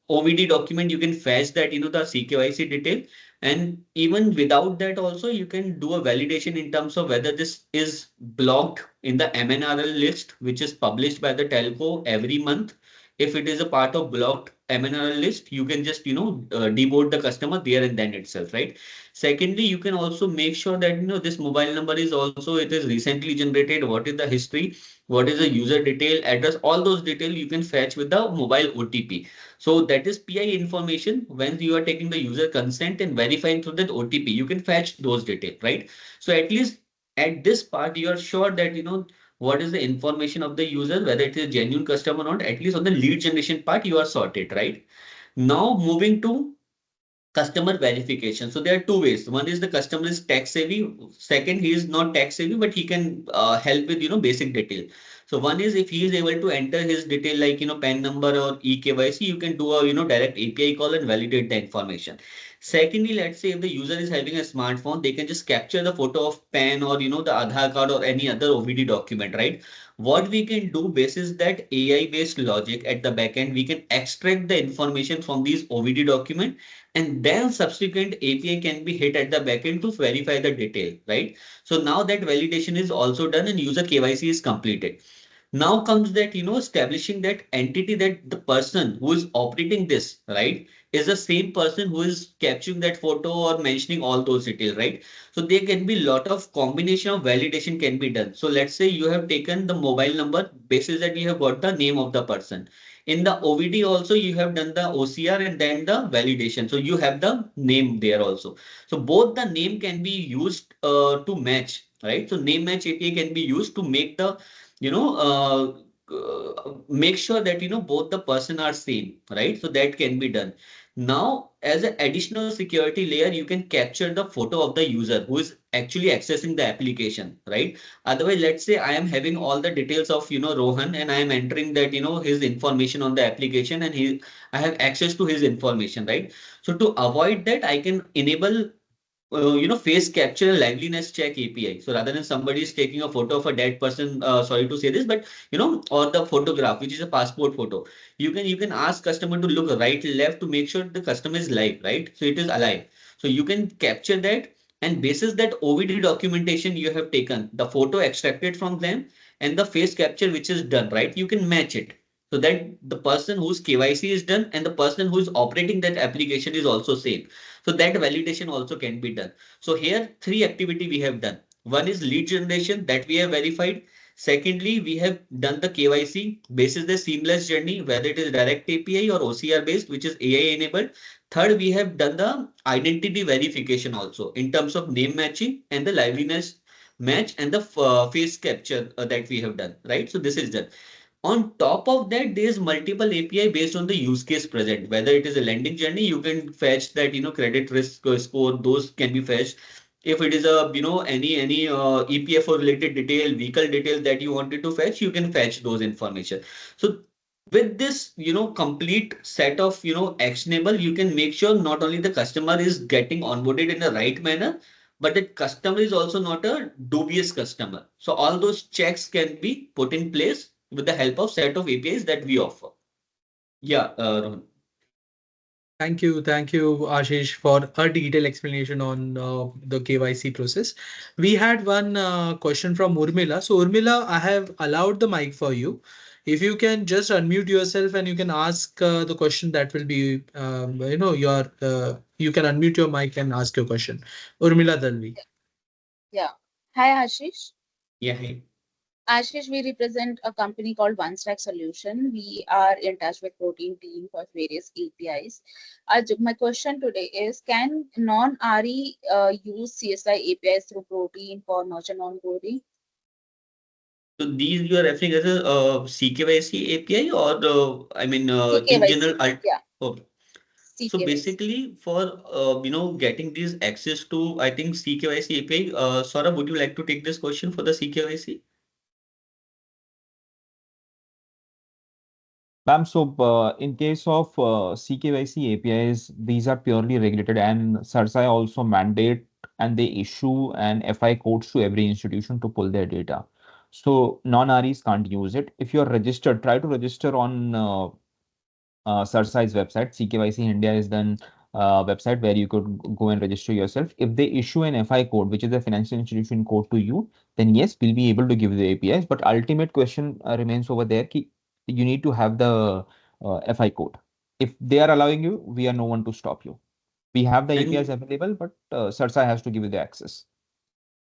OVD document, you can fetch that, the CKYC detail. And even without that also, you can do a validation in terms of whether this is blocked in the MNRL list, which is published by the telco every month. If it is a part of blocked MNRL list, you can just, deboard the customer there and then itself, right? Secondly, you can also make sure that, this mobile number is also, it is recently generated. What is the history? What is the user detail, address? All those details you can fetch with the mobile OTP. So that is PI information. When you are taking the user consent and verifying through that OTP, you can fetch those details, right? So at least at this part, you are sure that, what is the information of the user, whether it is a genuine customer or not, at least on the lead generation part, you are sorted, right? Now moving to customer verification. So there are two ways. One is the customer is tech savvy. Second, he is not tech savvy, but he can help with, basic detail. So one is if he is able to enter his detail like, PAN number or eKYC, you can do a, direct API call and validate the information. Secondly, let's say if the user is having a smartphone, they can just capture the photo of PAN or the Aadhaar card or any other OVD document, right? What we can do basis that AI-based logic at the back end, we can extract the information from these OVD document, and then subsequent API can be hit at the back end to verify the detail, right? So now that validation is also done and user KYC is completed. Now comes that, establishing that entity, that the person who is operating this, right, is the same person who is capturing that photo or mentioning all those details, right? So there can be lot of combination of validation can be done. So let's say you have taken the mobile number, basis that you have got the name of the person. In the OVD also you have done the OCR and then the validation. So you have the name there also. So both the name can be used to match, right? So name match API can be used to make the make sure that both the person are same, right? So that can be done. Now as an additional security layer, you can capture the photo of the user who is actually accessing the application, right? Otherwise, let's say I am having all the details of Rohan, and I am entering that his information on the application, and I have access to his information, right? So to avoid that, I can enable face capture liveliness check API. So rather than somebody is taking a photo of a dead person, sorry to say this, but or the photograph, which is a passport photo, you can ask customer to look right, left to make sure the customer is live, right? So it is alive. So you can capture that, and basis that OVD documentation you have taken, the photo extracted from them, and the face capture which is done, right? You can match it. So that the person whose KYC is done and the person who is operating that application is also same. So that validation also can be done. So here three activity we have done. One is lead generation that we have verified. Secondly, we have done the KYC basis the seamless journey, whether it is direct API or OCR based, which is AI enabled. Third, we have done the identity verification also in terms of name matching and the liveliness match and the face capture that we have done, right? So this is done. On top of that, there's multiple API based on the use case present. Whether it is a lending journey, you can fetch that, credit risk score, those can be fetched. If it is a, any EPFO related detail, vehicle detail that you wanted to fetch, you can fetch those information. So with this, complete set of, actionable, you can make sure not only the customer is getting onboarded in the right manner, but the customer is also not a dubious customer. So all those checks can be put in place with the help of set of APIs that we offer. Yeah, Rohan. Thank you, Ashish, for a detailed explanation on the KYC process. We had one question from Urmila. So, Urmila, I have allowed the mic for you. If you can just unmute yourself and you can ask the question, that will be, you can unmute your mic and ask your question. Urmila Dalvi. Yeah. Hi, Ashish. Yeah, hey. Ashish, we represent a company called One Stack Solution. We are in touch with Protean team for various APIs. My question today is, can non-RE use CSI APIs through Protean for merchant onboarding? So these you are referring as a CKYC API or in CKYC. general, Yeah, okay. So CKYC. basically for getting these access to, I think, CKYC API, Saurabh, would you like to take this question for the CKYC? Ma'am, so in case of CKYC APIs, these are purely regulated, and CERSAI also mandate and they issue an FI codes to every institution to pull their data. So non-REs can't use it. If you're registered, try to register on CERSAI's website. CKYC India is then website where you could go and register yourself. If they issue an FI code, which is a financial institution code to you, then yes, we'll be able to give the APIs. But ultimate question remains over there. Ki you need to have the FI code. If they are allowing you, we are no one to stop you. We have the APIs And available, but CERSAI has to give you the access.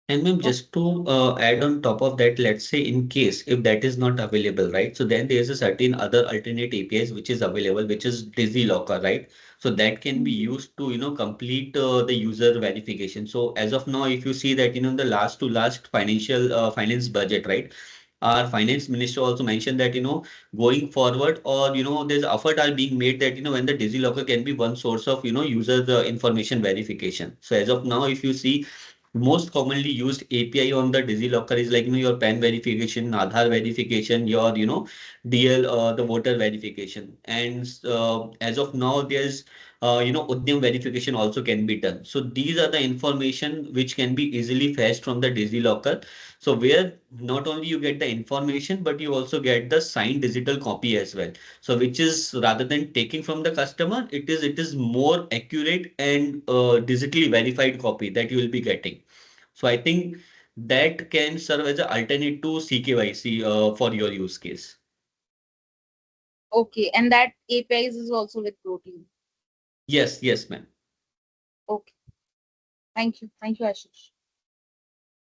And ma'am, Oh, just to add on top of that, let's say in case if that is not available, right? So then there's a certain other alternate APIs which is available, which is DigiLocker, right? So that can be Mhm. used to, complete the user verification. So as of now, if you see that, the last to last financial finance budget, right? Our finance minister also mentioned that, going forward, or, there's effort are being made that, when the DigiLocker can be one source of, user information verification. So as of now, if you see, most commonly used API on the DigiLocker is like your PAN verification, Aadhaar verification, your DL the voter verification. And as of now, there's Udyam verification also can be done. So these are the information which can be easily fetched from the DigiLocker. So where not only you get the information, but you also get the signed digital copy as well. So which is rather than taking from the customer, it is more accurate and digitally verified copy that you will be getting. So I think that can serve as an alternate to CKYC for your use case. Okay, and that APIs is also with Protean. Yes, yes, ma'am. Okay, thank you, Ashish.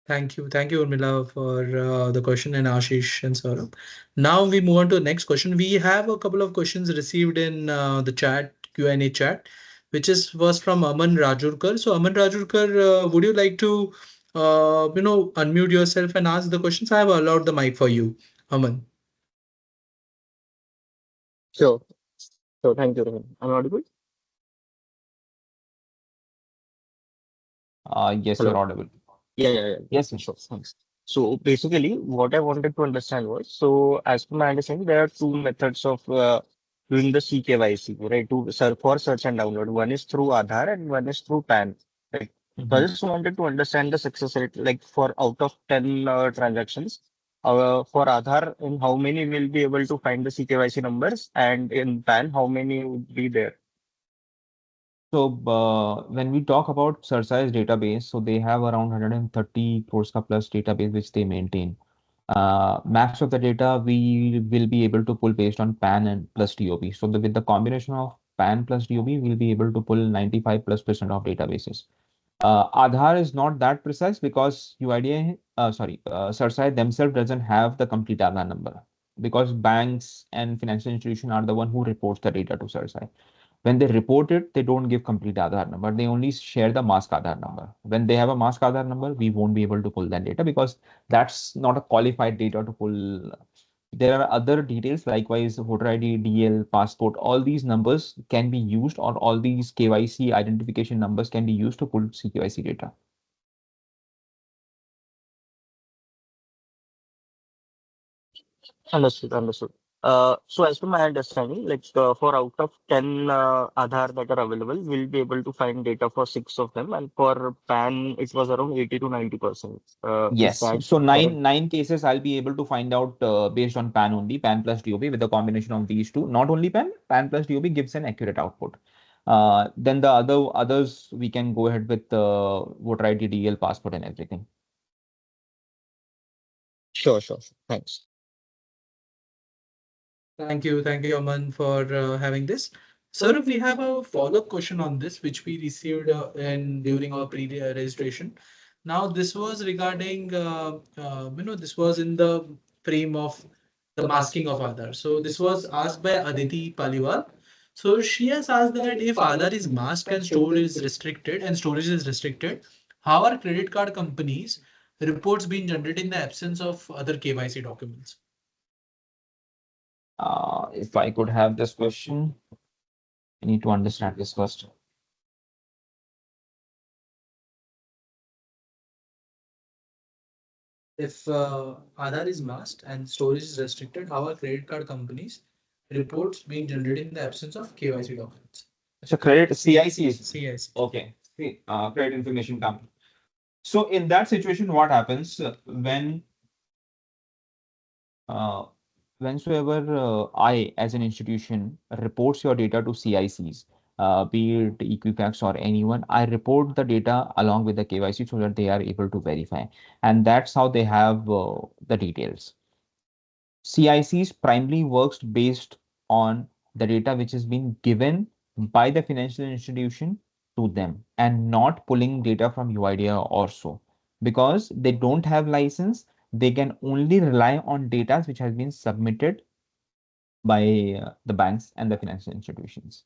Thank you, Urmila, for the question, and Ashish and Saurabh. Now we move on to the next question. We have a couple of questions received in the chat, Q&A chat, which was from Aman Rajurkar. So Aman Rajurkar, would you like to, unmute yourself and ask the questions? I have allowed the mic for you, Aman. Sure. So thank you, Rohan. I'm audible? Yes, you're Hello. audible. Yeah. Yes, Sure. Thanks. So basically, what I wanted to understand was, so as per my understanding, there are two methods of doing the CKYC, right? For search and download. One is through Aadhaar and one is through PAN. Right. So I just wanted to understand the success rate, like for out of 10 transactions, for Aadhaar, in how many will be able to find the CKYC numbers, and in PAN, how many would be there? So when we talk about Cersei's database, so they have around 130 crores ka plus database which they maintain. Max of the data we will be able to pull based on PAN and plus DOB. So with the combination of PAN plus DOB, we'll be able to pull 95+% of databases. Aadhaar is not that precise because Cersei themselves doesn't have the complete Aadhaar number because banks and financial institutions are the one who reports the data to Cersei. When they report it, they don't give complete Aadhaar number. They only share the mask Aadhaar number. When they have a mask Aadhaar number, we won't be able to pull that data because that's not a qualified data to pull. There are other details, likewise, voter ID, DL, passport, all these numbers can be used, or all these KYC identification numbers can be used to pull CKYC data. Understood. So as per my understanding, like for out of 10 Aadhaar that are available, we'll be able to find data for 6 of them, and for PAN, it was around 80 to 90%. Is Yes. that So correct? nine cases I'll be able to find out based on PAN only, PAN plus DOB with the combination of these two. Not only PAN plus DOB gives an accurate output. Then the others we can go ahead with voter ID, DL, passport, and everything. Sure. Thanks. Thank you, Aman, for having this. Sir, we have a follow-up question on this, which we received during our pre-registration. Now, this was regarding, this was in the frame of the masking of Aadhaar. So this was asked by Aditi Paliwal. So she has asked that if Aadhaar is masked and storage is restricted, how are credit card companies reports being generated in the absence of other KYC documents? If I could have this question, I need to understand this first. If Aadhaar is masked and storage is restricted, how are credit card companies reports being generated in the absence of KYC documents? So credit CIC is CIC. okay. Credit information company. So in that situation, what happens uh, whensoever I, as an institution, reports your data to CICs, be it Equifax or anyone, I report the data along with the KYC so that they are able to verify, and that's how they have the details. CICs primarily works based on the data which has been given by the financial institution to them and not pulling data from UIDA or so. Because they don't have license, they can only rely on data which has been submitted by the banks and the financial institutions.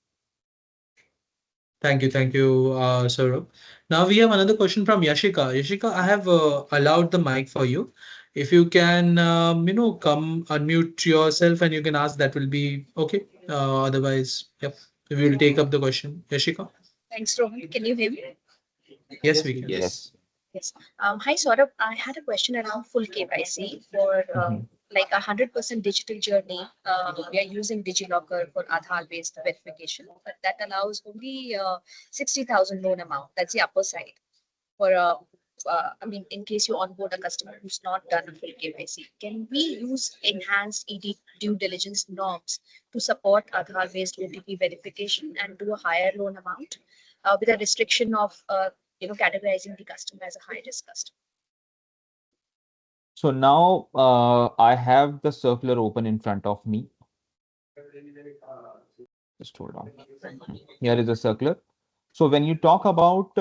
Thank you, Saurabh. Now we have another question from Yashika. Yashika, I have allowed the mic for you. If you can, come unmute yourself and you can ask, that will be okay. Otherwise, yep, we will take up the question. Yashika? Thanks, Rohan. Can you hear me? Yes, we can. Yes. Yes. Hi, Saurabh. I had a question around full KYC for Mhm. like 100% digital journey. We are using DigiLocker for Aadhaar-based verification, but that allows only 60,000 loan amount. That's the upper side. For I mean, in case you onboard a customer who's not done a full KYC, can we use enhanced ED due diligence norms to support Aadhaar-based OTP verification and do a higher loan amount with a restriction of categorizing the customer as a high-risk customer? So now I have the circular open in front of me. Just hold on. Here is a circular. So when you talk about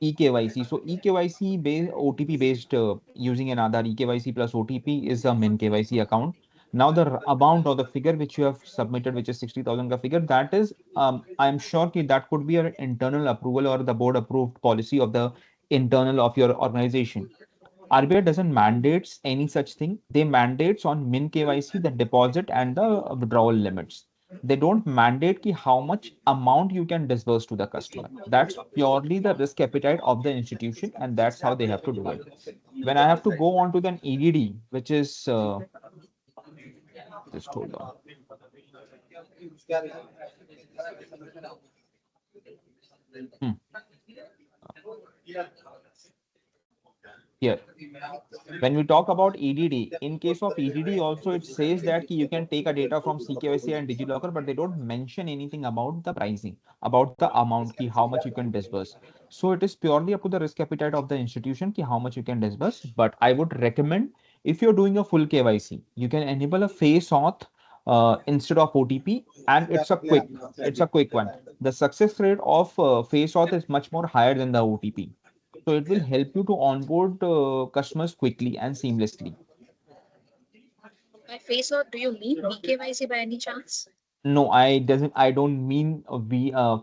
eKYC, so eKYC based OTP based using an Aadhaar eKYC plus OTP is a min KYC account. Now the amount or the figure which you have submitted, which is 60,000 ka figure, that is I'm sure that could be an internal approval or the board approved policy of the internal of your organization. RBI doesn't mandates any such thing. They mandates on min KYC, the deposit and the withdrawal limits. They don't mandate ki how much amount you can disburse to the customer. That's purely the risk appetite of the institution, and that's how they have to do it. When I have to go on to the EDD, which is just hold on. Here, when we talk about EDD, in case of EDD also it says that you can take a data from CKYC and DigiLocker, but they don't mention anything about the pricing, about the amount, ki how much you can disburse. So it is purely up to the risk appetite of the institution, ki how much you can disburse. But I would recommend, if you're doing a full KYC, you can enable a face auth instead of OTP, and it's a quick one. The success rate of face auth is much more higher than the OTP. So it will help you to onboard customers quickly and seamlessly. By face or do you mean BKYC by any chance? No, I don't mean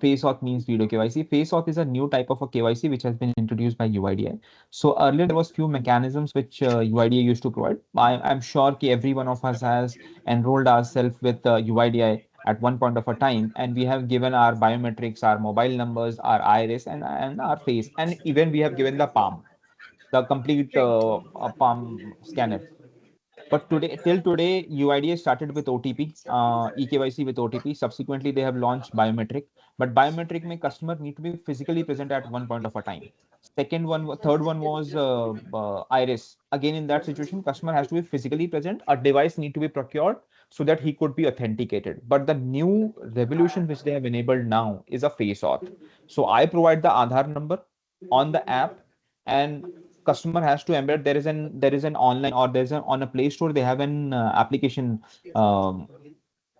face auth means video KYC. Face auth is a new type of a KYC which has been introduced by UIDI. So earlier there was few mechanisms which UIDI used to provide. I'm sure ki every one of us has enrolled ourselves with UIDI at one point of a time, and we have given our biometrics, our mobile numbers, our iris, and our face, and even we have given the palm, the complete palm scanner. But today, till today, UIDA started with OTP, eKYC with OTP. Subsequently, they have launched biometric. But biometric may customer need to be physically present at one point of a time. Second one, third one was iris. Again, in that situation, customer has to be physically present. A device need to be procured so that he could be authenticated. But the new revolution which they have enabled now is a face auth. So I provide the Aadhaar number on the app, and customer has to embed. There is an online, or there's an on a Play Store. They have an application, um,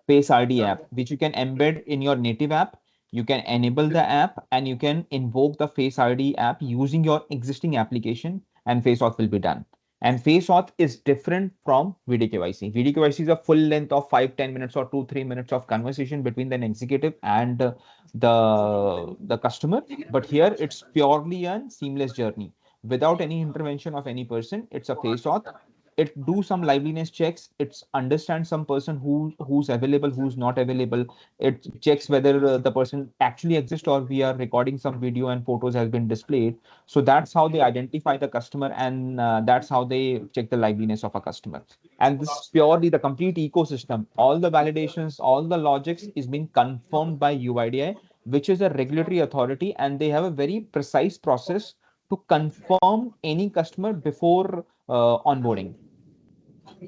Face ID app, which you can embed in your native app. You can enable the app and you can invoke the Face ID app using your existing application, and Face Auth will be done. And Face Auth is different from video KYC. Video KYC is a full length of 5-10 minutes or 2-3 minutes of conversation between the executive and the customer. But here it's purely a seamless journey without any intervention of any person. It's a Face Auth. It do some liveliness checks. It's understand some person who's available, who's not available. It checks whether the person actually exists or we are recording some video and photos has been displayed. So that's how they identify the customer, and that's how they check the liveliness of a customer. And this is purely the complete ecosystem. All the validations, all the logics is being confirmed by UIDI, which is a regulatory authority, and they have a very precise process to confirm any customer before onboarding.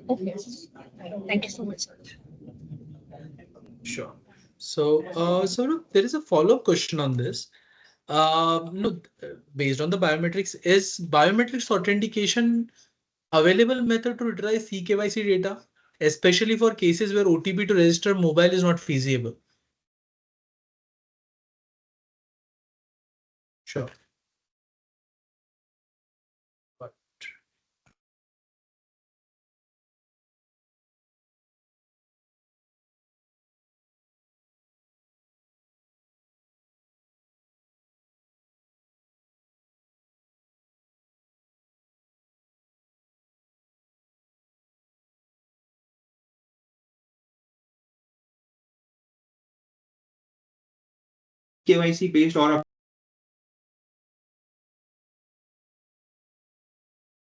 Okay. Thank you so much, sir. Sure. So look, there is a follow-up question on this. No, based on the biometrics, is biometrics authentication available method to utilize CKYC data, especially for cases where OTP to register mobile is not feasible? Sure. But KYC based or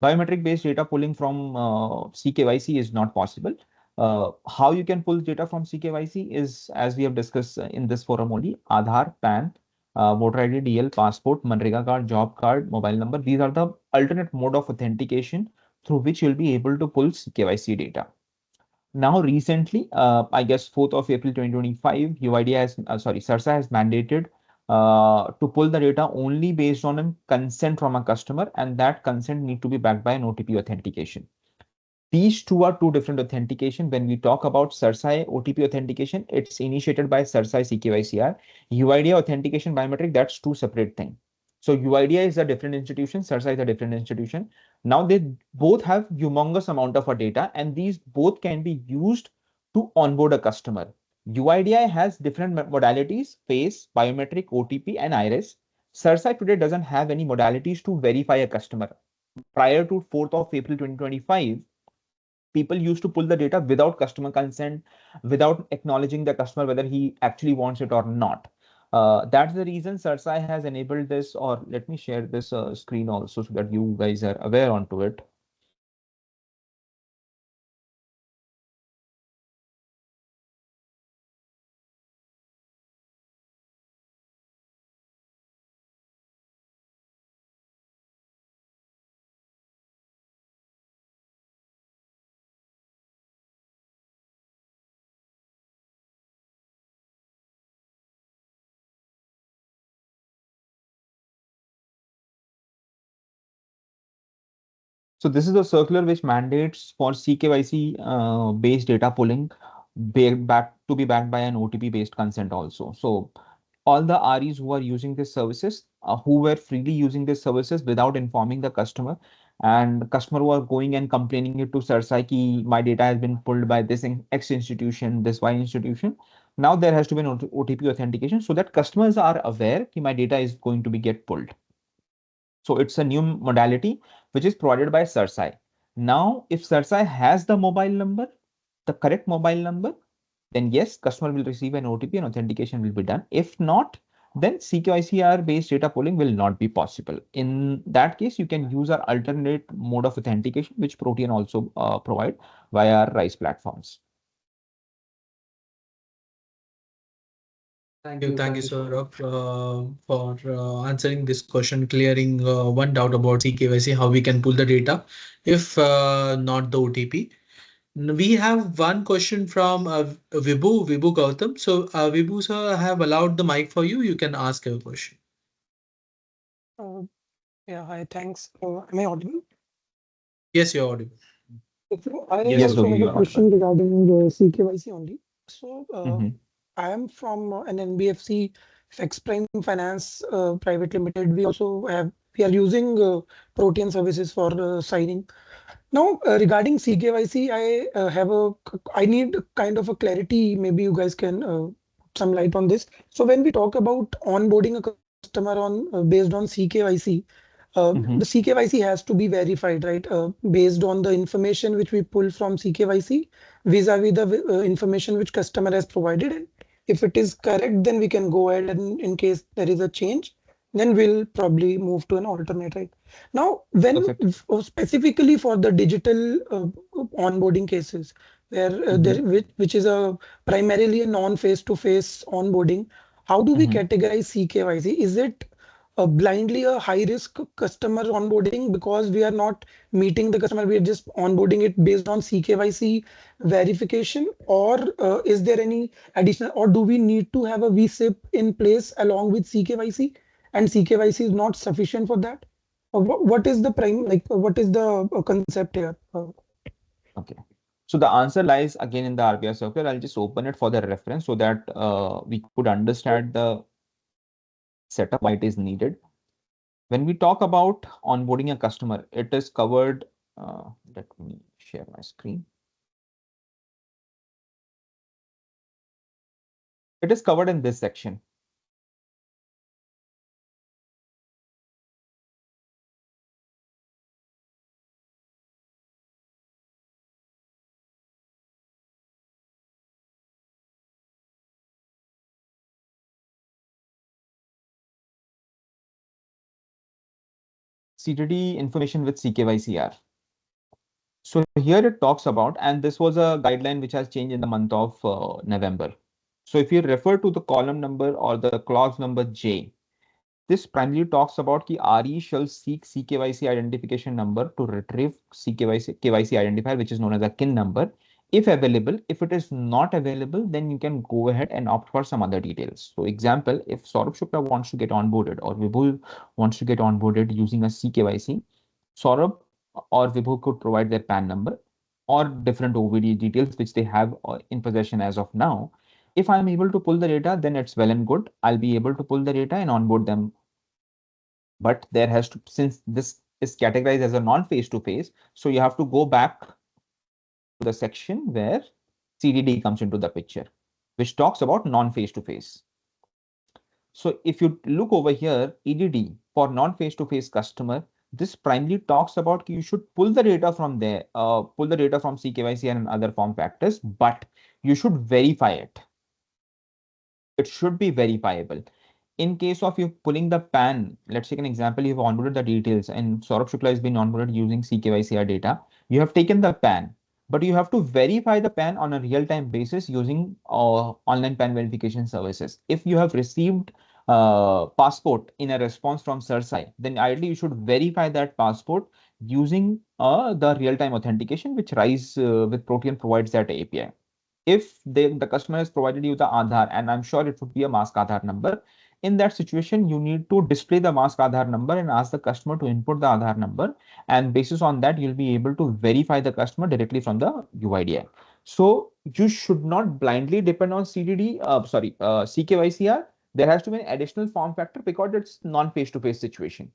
Biometric based data pulling from CKYC is not possible. How you can pull data from CKYC is, as we have discussed in this forum only, Aadhaar, PAN, voter ID, DL, passport, Manrega card, job card, mobile number. These are the alternate mode of authentication through which you'll be able to pull CKYC data. Now, recently, I guess 4th of April 2025, UID has, SARSA has mandated to pull the data only based on a consent from a customer, and that consent need to be backed by an OTP authentication. These two are two different authentication. When we talk about SARSA OTP authentication, it's initiated by SARSA CKYCR. UID authentication biometric, that's two separate things. So UID is a different institution, SARSA is a different institution. Now they both have humongous amount of data, and these both can be used to onboard a customer. UIDI has different modalities: face, biometric, OTP, and iris. SARSA today doesn't have any modalities to verify a customer. Prior to 4th of April 2025, people used to pull the data without customer consent, without acknowledging the customer whether he actually wants it or not. That's the reason Sarsai has enabled this, or let me share this screen also so that you guys are aware onto it. So this is a circular which mandates for CKYC based data pulling back to be backed by an OTP based consent also. So all the REs who are using these services, who were freely using these services without informing the customer, and the customer who are going and complaining it to Sarsai ki my data has been pulled by this X institution, this Y institution. Now there has to be an OTP authentication so that customers are aware that my data is going to be get pulled. So it's a new modality which is provided by Sarsai. Now, if Sarsai has the mobile number, the correct mobile number, then yes, customer will receive an OTP and authentication will be done. If not, then CKYCR based data pulling will not be possible. In that case, you can use our alternate mode of authentication, which Protean also provide via RISE platforms. Thank you, Saurabh, for answering this question, clearing one doubt about CKYC, how we can pull the data if not the OTP. We have one question from Vibhu Gautam. So, Vibhu sir, I have allowed the mic for you. You can ask your question. Uh, yeah, hi, thanks. Am I audible? Yes, you're audible. So I Yes, also Logi, have you a are audible. question regarding the CKYC only. So Mhm. I am from an NBFC Flex Prime Finance Private Limited. We are using Protean services for signing. Now, regarding CKYC, I need kind of a clarity. Maybe you guys can some light on this. So when we talk about onboarding a customer on based on CKYC, the CKYC has to be verified, right? Based on the information which we pull from CKYC vis-a-vis the information which customer has provided. And if it is correct, then we can go ahead, and in case there is a change, then we'll probably move to an alternate, right? Now, Perfect. specifically for the digital onboarding cases, where which is a primarily a non-face-to-face onboarding, how do we categorize CKYC? Is it blindly a high risk customer onboarding because we are not meeting the customer, we are just onboarding it based on CKYC verification, or is there any additional, or do we need to have a VSIP in place along with CKYC, and CKYC is not sufficient for that? What is the what is the concept here? Okay. So the answer lies again in the RBI circular. I'll just open it for the reference so that we could understand the setup why it is needed. When we talk about onboarding a customer, it is covered. Let me share my screen. It is covered in this section. CTD information with CKYCR. So here it talks about, and this was a guideline which has changed in the month of November. So if you refer to the column number or the clause number J, this primarily talks about ki RE shall seek CKYC identification number to retrieve KYC identifier, which is known as a KIN number, if available. If it is not available, then you can go ahead and opt for some other details. So example, if Saurabh Shukla wants to get onboarded or Vibhul wants to get onboarded using a CKYC, Saurabh or Vibhu could provide their PAN number or different OVD details which they have in possession as of now. If I'm able to pull the data, then it's well and good. I'll be able to pull the data and onboard them. But there has to, since this is categorized as a non-face-to-face, so you have to go back to the section where CDD comes into the picture, which talks about non-face-to-face. So if you look over here, EDD for non-face-to-face customer, this primarily talks about you should pull the data from there, pull the data from CKYC and other form factors, but you should verify it. It should be verifiable. In case of you pulling the PAN, let's take an example, you've onboarded the details and Saurabh Shukla has been onboarded using CKYCR data. You have taken the PAN, but you have to verify the PAN on a real-time basis using online PAN verification services. If you have received passport in a response from CERSAI, then ideally you should verify that passport using the real-time authentication, which RISE with Protean provides that API. If the customer has provided you the Aadhaar, and I'm sure it would be a mask Aadhaar number, in that situation, you need to display the mask Aadhaar number and ask the customer to input the Aadhaar number. And basis on that, you'll be able to verify the customer directly from the UID. So you should not blindly depend on CKYCR. There has to be an additional form factor because it's non-face-to-face situation.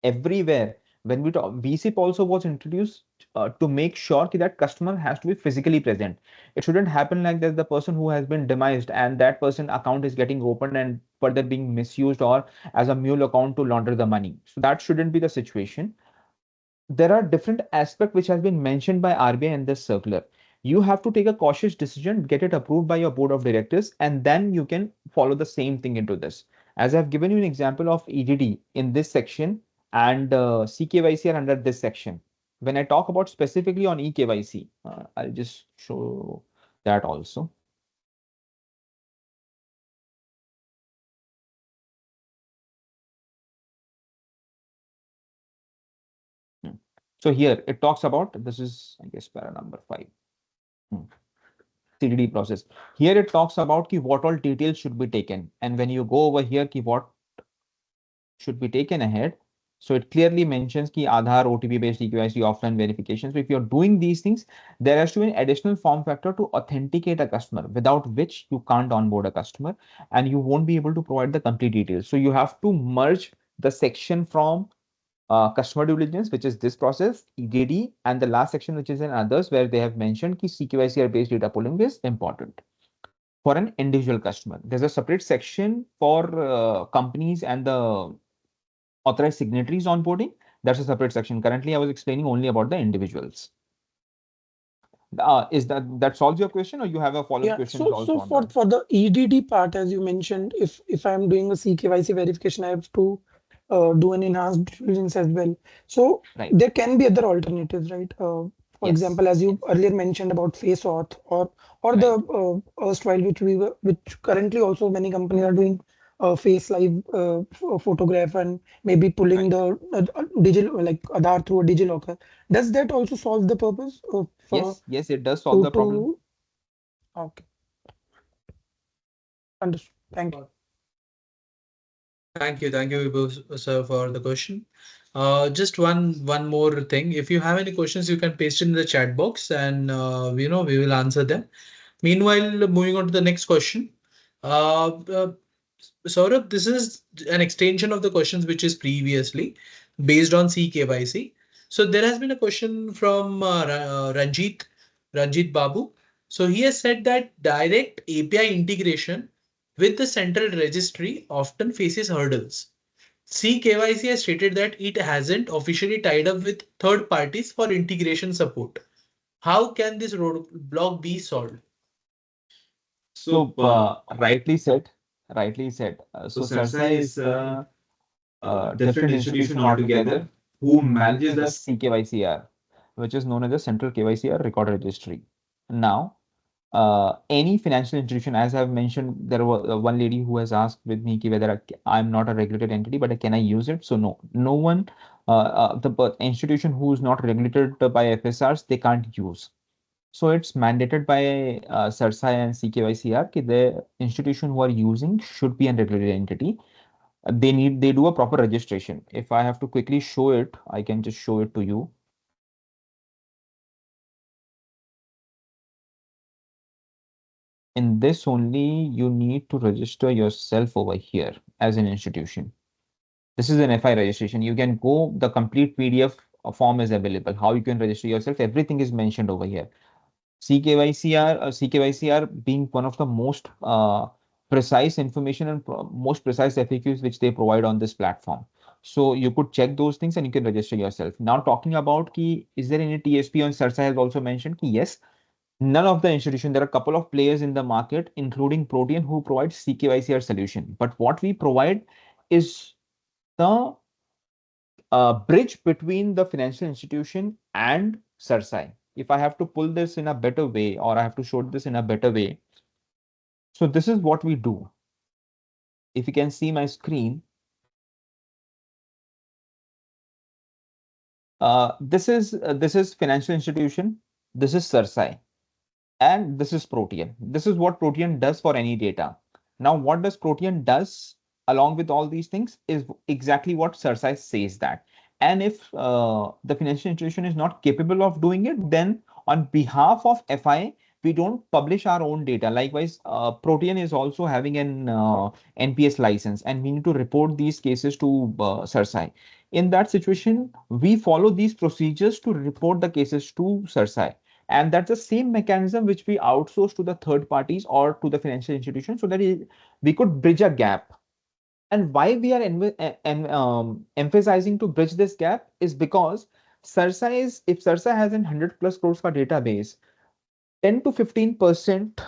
Everywhere, when we talk, VSIP also was introduced to make sure that customer has to be physically present. It shouldn't happen like that the person who has been demised and that person account is getting opened and further being misused or as a mule account to launder the money. So that shouldn't be the situation. There are different aspects which has been mentioned by RBI in this circular. You have to take a cautious decision, get it approved by your board of directors, and then you can follow the same thing into this. As I've given you an example of EDD in this section and CKYC are under this section. When I talk about specifically on eKYC, I'll just show that also. So here it talks about, this is, I guess, para number 5. CDD process. Here it talks about what all details should be taken. And when you go over here, what should be taken ahead. So it clearly mentions Aadhaar, OTP based CKYC offline verification. So if you're doing these things, there has to be an additional form factor to authenticate a customer, without which you can't onboard a customer and you won't be able to provide the complete details. So you have to merge the section from customer due diligence, which is this process, EDD, and the last section, which is in others, where they have mentioned CKYC based data pulling is important for an individual customer. There's a separate section for companies and the authorized signatories onboarding. That's a separate section. Currently, I was explaining only about the individuals. Is that solves your question, or you have a follow-up question also on that? For the EDD part, as you mentioned, if I'm doing a CKYC verification, I have to do an enhanced due diligence as well. So Right. there can be other alternatives, right? For Yes. example, as you earlier mentioned about face auth or Right. the erstwhile which currently also many companies are doing face live photograph and maybe pulling the digital like Aadhaar through a DigiLocker. Does that also solve the purpose of Yes, it does solve the problem. Okay. Understood. Thank you. Thank you, Vibhu, sir, for the question. Just one more thing. If you have any questions, you can paste in the chat box, and we will answer them. Meanwhile, moving on to the next question. Saurabh, this is an extension of the questions which is previously based on CKYC. So there has been a question from Ranjit Babu. So he has said that direct API integration with the central registry often faces hurdles. CKYC has stated that it hasn't officially tied up with third parties for integration support. How can this roadblock be solved? So rightly said. So CERSAI is different institution altogether who manages the CKYCR, which is known as the Central KYCR Record Registry. Now, any financial institution, as I've mentioned, there was one lady who has asked with me whether I'm not a regulated entity, but can I use it? So no one, the institution who is not regulated by FSRs, they can't use. So it's mandated by CERSAI and CKYCR that the institution who are using should be a regulated entity. They do a proper registration. If I have to quickly show it, I can just show it to you. In this only, you need to register yourself over here as an institution. This is an FI registration. You can go, the complete PDF form is available. How you can register yourself, everything is mentioned over here. CKYCR being one of the most precise information and most precise FAQs which they provide on this platform. So you could check those things and you can register yourself. Now talking about is there any TSP on CERSA has also mentioned yes. None of the institution, there are a couple of players in the market, including Protean, who provide CKYCR solution. But what we provide is the bridge between the financial institution and CERSAI. If I have to pull this in a better way, or I have to show this in a better way, so this is what we do. If you can see my screen, this is financial institution, this is CERSAI, and this is Protean. This is what Protean does for any data. Now, what does Protean does along with all these things is exactly what CERSAI says that. And if the financial institution is not capable of doing it, then on behalf of FI, we don't publish our own data. Likewise, Protean is also having an NPS license, and we need to report these cases to CERSAI. In that situation, we follow these procedures to report the cases to CERSAI. And that's the same mechanism which we outsource to the third parties or to the financial institution so that we could bridge a gap. And why we are emphasizing to bridge this gap is because if CERSA has a 100 plus crores ka database, 10 to 15%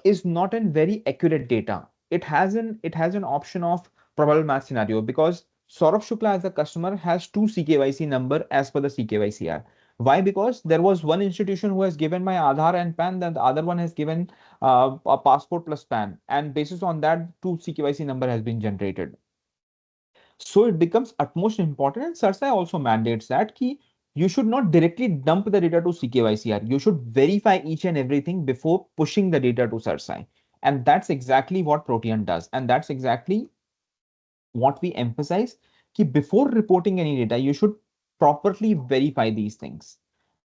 is not a very accurate data. It has an option of probable match scenario because Saurabh Shukla as a customer has two CKYC number as per the CKYCR. Why? Because there was one institution who has given my Aadhaar and PAN, then the other one has given a passport plus PAN, and basis on that, two CKYC number has been generated. So it becomes utmost important, and CERSAI also mandates that you should not directly dump the data to CKYCR. You should verify each and everything before pushing the data to CERSAI. And that's exactly what Protean does. And that's exactly what we emphasize. Before reporting any data, you should properly verify these things.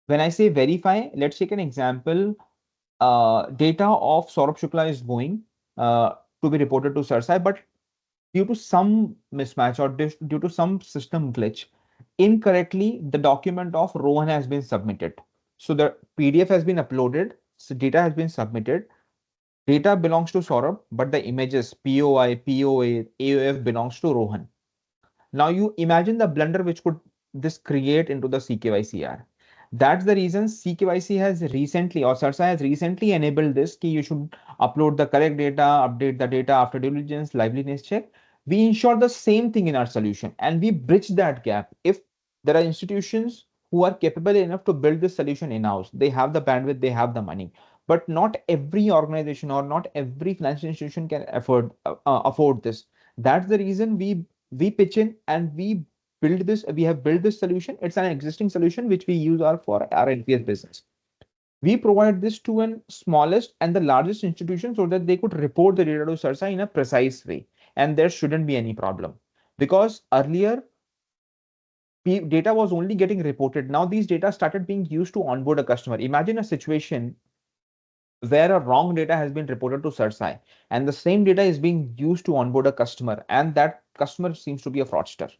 When I say verify, let's take an example. Data of Saurabh Shukla is going to be reported to CERSAI, but due to some mismatch or due to some system glitch, incorrectly the document of Rohan has been submitted. So the PDF has been uploaded, so data has been submitted. Data belongs to Saurabh, but the images POI, POA, AOF belongs to Rohan. Now you imagine the blunder which could this create into the CKYCR. That's the reason CKYC has recently, or CERSA has recently enabled this, you should upload the correct data, update the data after due diligence, liveliness check. We ensure the same thing in our solution and we bridge that gap. If there are institutions who are capable enough to build this solution in-house, they have the bandwidth, they have the money, but not every organization or not every financial institution can afford this. That's the reason we pitch in and we have built this solution. It's an existing solution which we use for our NPS business. We provide this to an smallest and the largest institution so that they could report the data to CERSA in a precise way. And there shouldn't be any problem. Because earlier, data was only getting reported. Now these data started being used to onboard a customer. Imagine a situation where a wrong data has been reported to CERSAI and the same data is being used to onboard a customer and that customer seems to be a fraudster.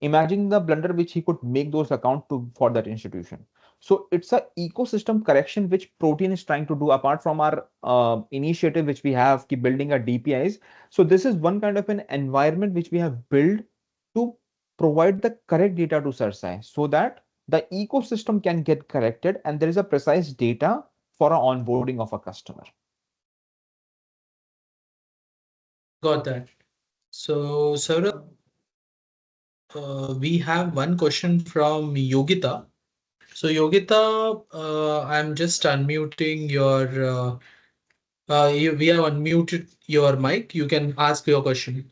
Imagine the blunder which he could make those accounts for that institution. So it's a ecosystem correction which Protean is trying to do apart from our initiative which we have keep building our DPIs. So this is one kind of an environment which we have built to provide the correct data to CERSAI so that the ecosystem can get corrected and there is a precise data for an onboarding of a customer. Got that. So Saurabh, we have one question from Yogita. So Yogita, I'm just unmuting your. We have unmuted your mic. You can ask your question.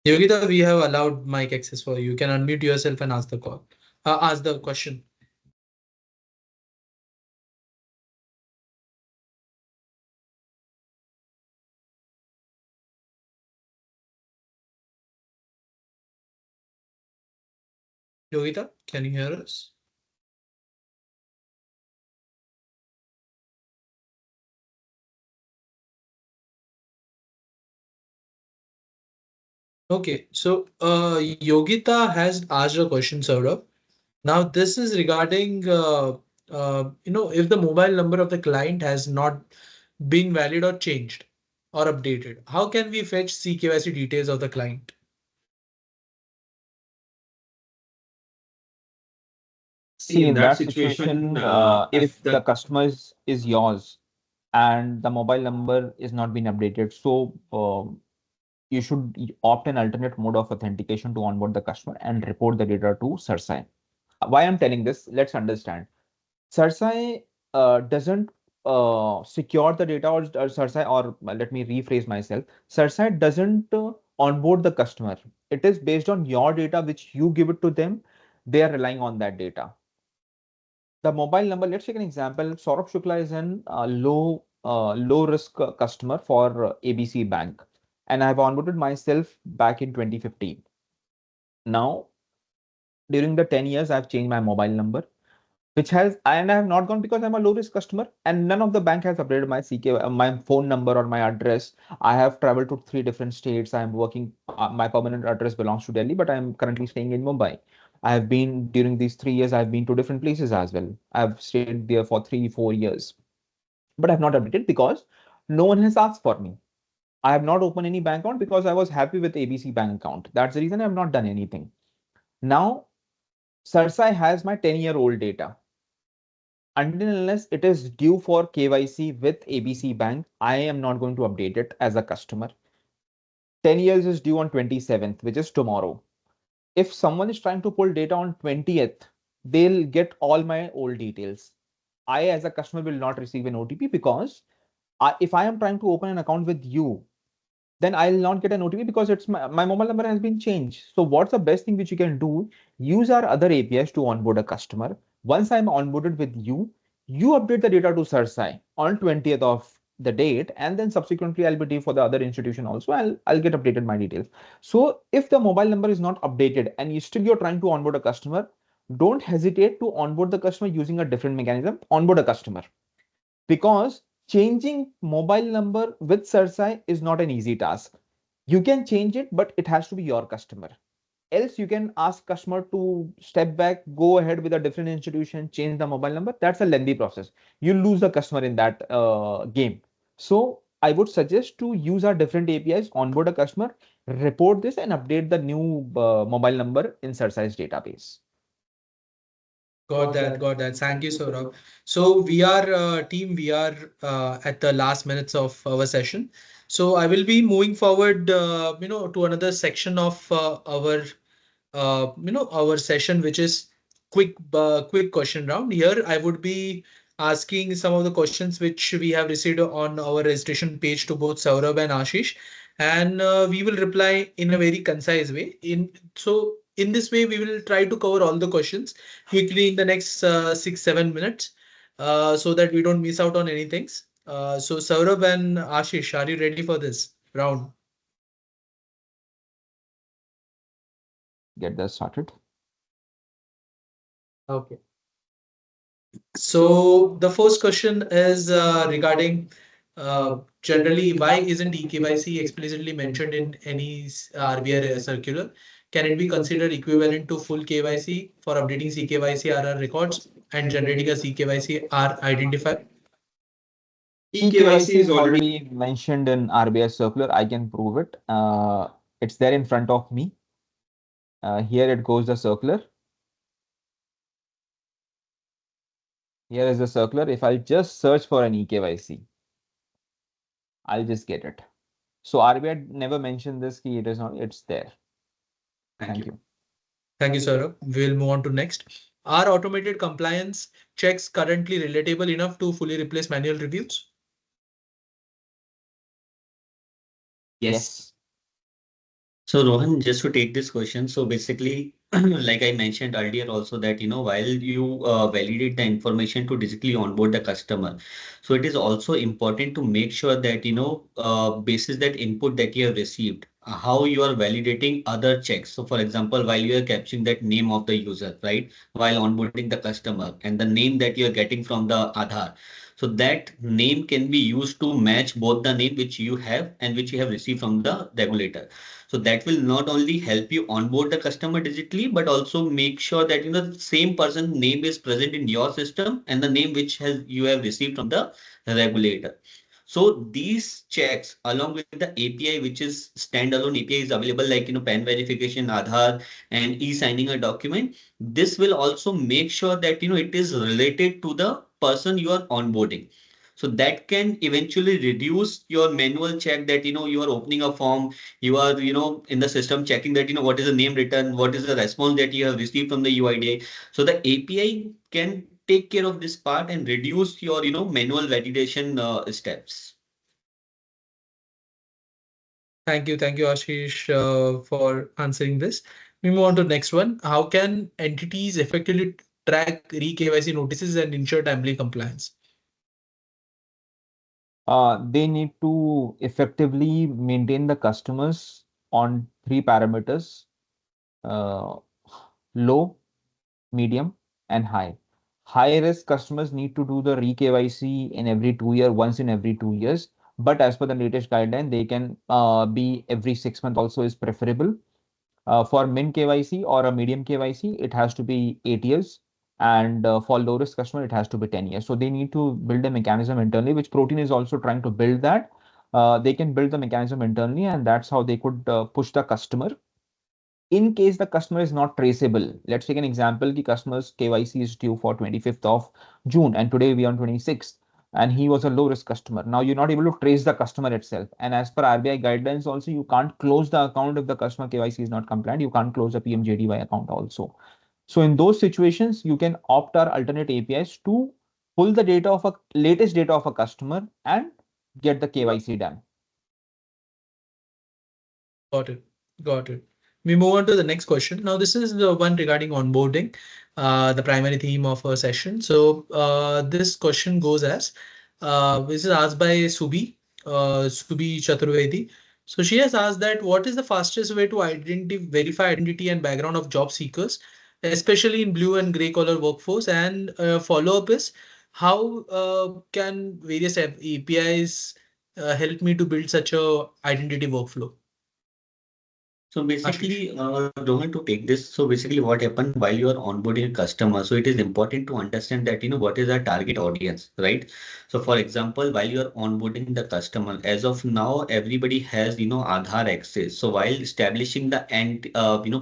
Yogita, we have allowed mic access for you. You can unmute yourself and ask the call. Ask the question. Yogita, can you hear us? Okay, so Yogita has asked a question, Saurabh. Now, this is regarding, if the mobile number of the client has not been valid or changed or updated, how can we fetch CKYC details of the client? See, in that situation, if the customer is yours and the mobile number is not being updated, so you should opt an alternate mode of authentication to onboard the customer and report the data to CERSAI. Why I'm telling this, let's understand. CERSAI doesn't secure the data, or CERSAI, or let me rephrase myself. CERSAI doesn't onboard the customer. It is based on your data, which you give it to them. They are relying on that data. The mobile number, let's take an example. Saurabh Shukla is an low risk customer for ABC Bank, and I've onboarded myself back in 2015. Now, during the 10 years, I've changed my mobile number, which has, and I have not gone because I'm a low risk customer, and none of the bank has updated my my phone number or my address. I have traveled to 3 different states. I'm working, my permanent address belongs to Delhi, but I'm currently staying in Mumbai. I have been, during these 3 years, I've been to different places as well. I've stayed there for 3, 4 years, but I've not updated because no one has asked for me. I have not opened any bank account because I was happy with ABC bank account. That's the reason I have not done anything. Now, CERSAI has my 10-year-old data. Until unless it is due for KYC with ABC Bank, I am not going to update it as a customer. 10 years is due on 27th, which is tomorrow. If someone is trying to pull data on 20th, they'll get all my old details. I, as a customer, will not receive an OTP because if I am trying to open an account with you, then I'll not get an OTP because it's my mobile number has been changed. So what's the best thing which you can do? Use our other APIs to onboard a customer. Once I'm onboarded with you, you update the data to CERSAI on 20th of the date, and then subsequently I'll be due for the other institution also. I'll get updated my details. So if the mobile number is not updated and you're trying to onboard a customer, don't hesitate to onboard the customer using a different mechanism. Onboard a customer, because changing mobile number with CERSAI is not an easy task. You can change it, but it has to be your customer. Else you can ask customer to step back, go ahead with a different institution, change the mobile number. That's a lengthy process. You lose the customer in that game. So I would suggest to use our different APIs, onboard a customer, report this, and update the new mobile number in CERSAI's database. Got that. Got that. Thank you, Saurabh. So we are team. We are at the last minutes of our session. So I will be moving forward, to another section of our session, which is quick question round. Here, I would be asking some of the questions which we have received on our registration page to both Saurabh and Ashish, and we will reply in a very concise way. In this way, we will try to cover all the questions quickly in the next 6, 7 minutes, so that we don't miss out on anything. So Saurabh and Ashish, are you ready for this round? Get that started. Okay. So the first question is regarding generally, why isn't eKYC explicitly mentioned in any RBI circular? Can it be considered equivalent to full KYC for updating CKYC RR records and generating a CKYC R identifier? CKYC is already mentioned in RBI circular. I can prove it. It's there in front of me. Here it goes, the circular. Here is the circular. If I just search for an eKYC, I'll just get it. So RBI never mentioned this key. It is not. It's there. Thank you. Thank you, Saurabh. We'll move on to next. Are automated compliance checks currently relatable enough to fully replace manual reviews? Yes. So Rohan, just to take this question, so basically, like I mentioned earlier also that, while you validate the information to digitally onboard the customer, so it is also important to make sure that, basis that input that you have received, how you are validating other checks. So for example, while you are capturing that name of the user, right, while onboarding the customer and the name that you are getting from the Aadhaar. So that name can be used to match both the name which you have and which you have received from the regulator. So that will not only help you onboard the customer digitally, but also make sure that the same person name is present in your system and the name which has you have received from the regulator. So these checks, along with the API, which is standalone API is available, like PAN verification, Aadhaar, and e-signing a document. This will also make sure that it is related to the person you are onboarding. So that can eventually reduce your manual check that you are opening a form, you are in the system checking that what is the name written, what is the response that you have received from the UIDA. So the API can take care of this part and reduce your manual validation steps. Thank you, Ashish, for answering this. We move on to the next one. How can entities effectively track re-KYC notices and ensure timely compliance? They need to effectively maintain the customers on 3 parameters: uh, low, medium, and high. High risk customers need to do the re-KYC in every 2 year, once in every 2 years. But as per the latest guideline, they can be every 6 months also is preferable. For min KYC or a medium KYC, it has to be 8 years. And for low risk customer, it has to be 10 years. So they need to build a mechanism internally, which Protean is also trying to build that. They can build the mechanism internally, and that's how they could push the customer. In case the customer is not traceable, let's take an example. The customer's KYC is due for 25th of June, and today we are on 26th, and he was a low risk customer. Now you're not able to trace the customer itself. And as per RBI guidelines, also, you can't close the account if the customer KYC is not compliant. You can't close a PMJDY account also. So in those situations, you can opt our alternate APIs to pull the data of a latest data of a customer and get the KYC done. Got it. Got it. We move on to the next question. Now, this is the one regarding onboarding, the primary theme of our session. So this question goes as, this is asked by Subi Chaturvedi. So she has asked that what is the fastest way to verify identity and background of job seekers, especially in blue and gray collar workforce? And follow-up is, how can various APIs help me to build such a identity workflow? So basically, Rohan, to take this, so basically what happened while you are onboarding a customer, so it is important to understand that, what is our target audience, right? So for example, while you are onboarding the customer, as of now, everybody has, Aadhaar access. So while establishing the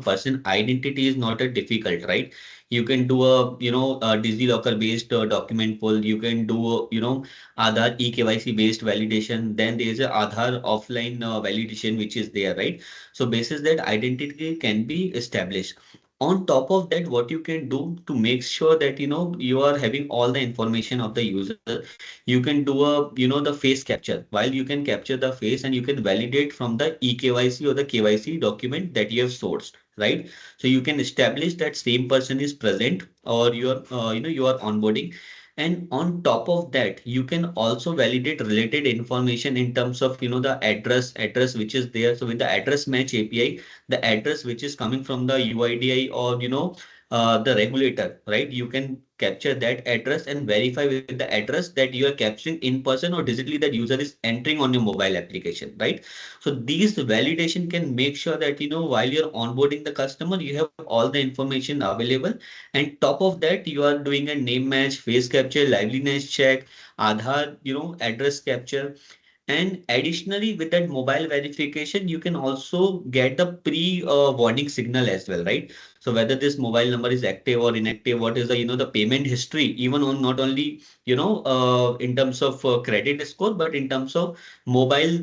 person identity is not a difficult, right? You can do a DigiLocker based document pull. You can do, Aadhaar eKYC based validation. Then there is a Aadhaar offline validation, which is there, right? So basis that identity can be established. On top of that, what you can do to make sure that you are having all the information of the user, you can do a the face capture. While you can capture the face and you can validate from the eKYC or the KYC document that you have sourced, right? So you can establish that same person is present or you are you are onboarding. And on top of that, you can also validate related information in terms of the address which is there. So with the address match API, the address which is coming from the UIDI or the regulator, right? You can capture that address and verify with the address that you are capturing in person or digitally that user is entering on your mobile application, right? So these validation can make sure that while you're onboarding the customer, you have all the information available, and top of that, you are doing a name match, face capture, liveliness check, Aadhaar, address capture. And additionally, with that mobile verification, you can also get the pre-warning signal as well, right? So whether this mobile number is active or inactive, what is the, the payment history, even on not only, in terms of credit score, but in terms of mobile,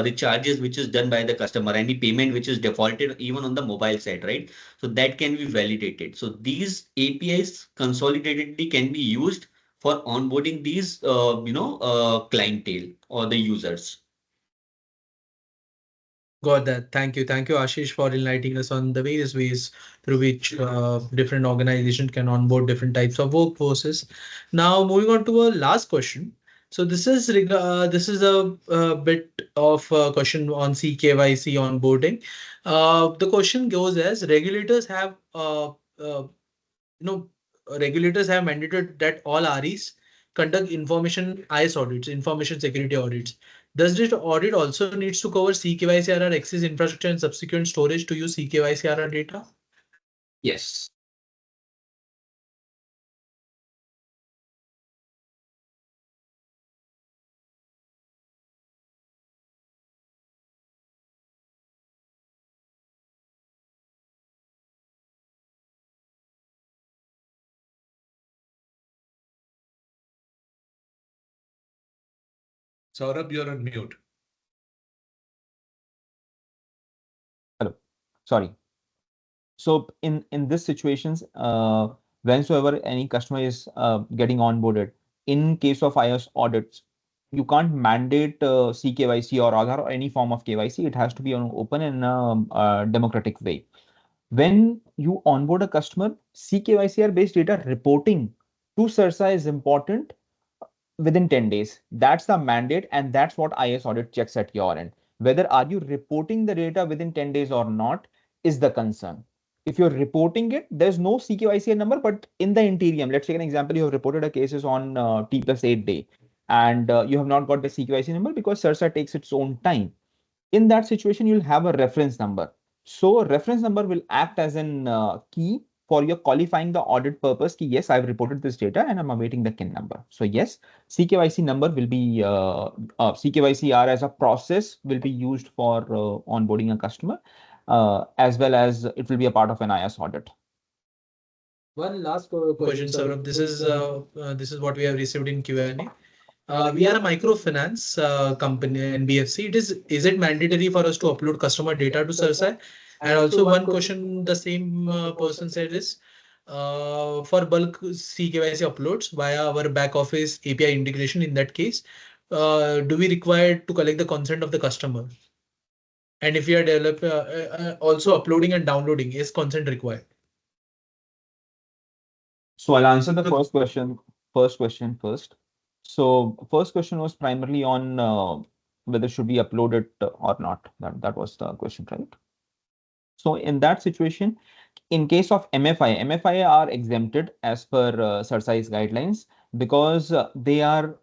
recharges, which is done by the customer, any payment which is defaulted even on the mobile side, right? So that can be validated. So these APIs consolidatedly can be used for onboarding these, clientele or the users. Got that. Thank you. Thank you, Ashish, for enlightening us on the various ways through which different organizations can onboard different types of workforces. Now, moving on to a last question. So this is a bit of a question on CKYC onboarding. The question goes as you know, regulators have mandated that all REs conduct information IS audits, information security audits. Does this audit also needs to cover CKYCRR access infrastructure and subsequent storage to use CKYCRR data? Yes. Saurabh, you're on mute. Hello. Sorry. So in this situations, whensoever any customer is getting onboarded, in case of IS audits, you can't mandate CKYC or Aadhaar or any form of KYC. It has to be on open and democratic way. When you onboard a customer, CKYCR based data reporting to CERSA is important within 10 days. That's the mandate, and that's what IS audit checks at your end. Whether are you reporting the data within 10 days or not is the concern. If you're reporting it, there's no CKYC number, but in the interim, let's take an example, you have reported a cases on T+8 day, and you have not got the CKYC number because CERSA takes its own time. In that situation, you'll have a reference number. So a reference number will act as an key for your qualifying the audit purpose. Ki, yes, I've reported this data and I'm awaiting the KIN number. So yes, CKYC number will be CKYCR as a process will be used for onboarding a customer, as well as it will be a part of an IS audit. One last question, Saurabh. This is what we have received in Q&A. We are a microfinance company, NBFC. Is it mandatory for us to upload customer data to CERSAI? And also one question the same person said is for bulk CKYC uploads via our back office API integration. In that case, do we require to collect the consent of the customer? And if we are also uploading and downloading, is consent required? So I'll answer the first question first. So first question was primarily on whether should we upload it or not. That was the question, right? So in that situation, in case of MFI are exempted as per CERSAI's guidelines because they are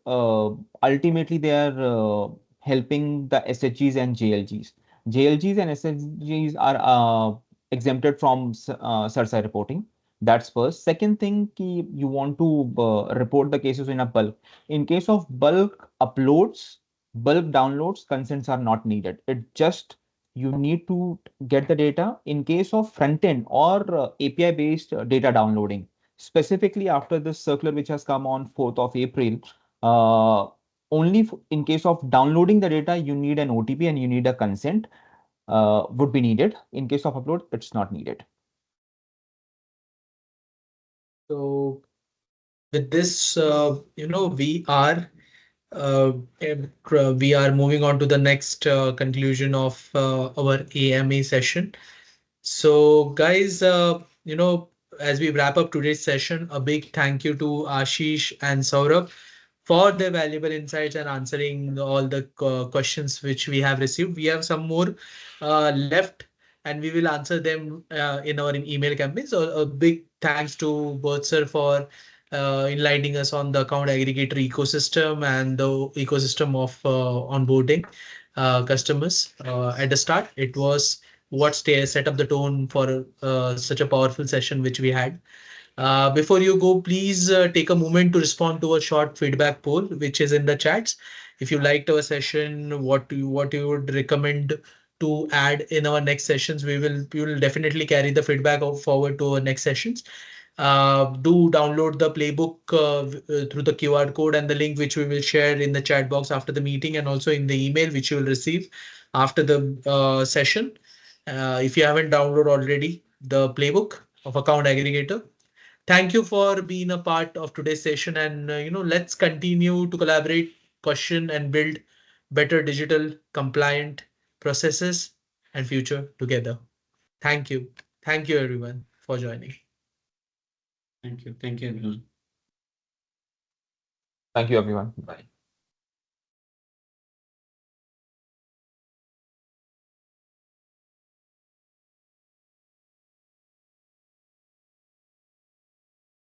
ultimately they are helping the SHGs and JLGs. JLGs and SHGs are exempted from CERSAI reporting. That's first. Second thing, you want to report the cases in a bulk. In case of bulk uploads, bulk downloads, consents are not needed. It just you need to get the data in case of front end or API based data downloading. Specifically after this circular which has come on 4th of April, only in case of downloading the data, you need an OTP and you need a consent would be needed. In case of upload, it's not needed. So with this, we are moving on to the next conclusion of our AMA session. So guys, as we wrap up today's session, a big thank you to Ashish and Saurabh for their valuable insights and answering all the questions which we have received. We have some more left and we will answer them in our email campaign. So a big thanks to both sir for enlightening us on the account aggregator ecosystem and the ecosystem of onboarding customers. At the start, it was what set up the tone for such a powerful session which we had. Before you go, please take a moment to respond to a short feedback poll, which is in the chats. If you liked our session, what you would recommend to add in our next sessions, we will definitely carry the feedback forward to our next sessions. Do download the playbook through the QR code and the link which we will share in the chat box after the meeting and also in the email which you will receive after the session. If you haven't downloaded already the playbook of account aggregator. Thank you for being a part of today's session, and let's continue to collaborate, question, and build better digital compliant processes and future together. Thank you. Thank you everyone for joining. Thank you. Thank you, everyone. Thank you, everyone. Bye.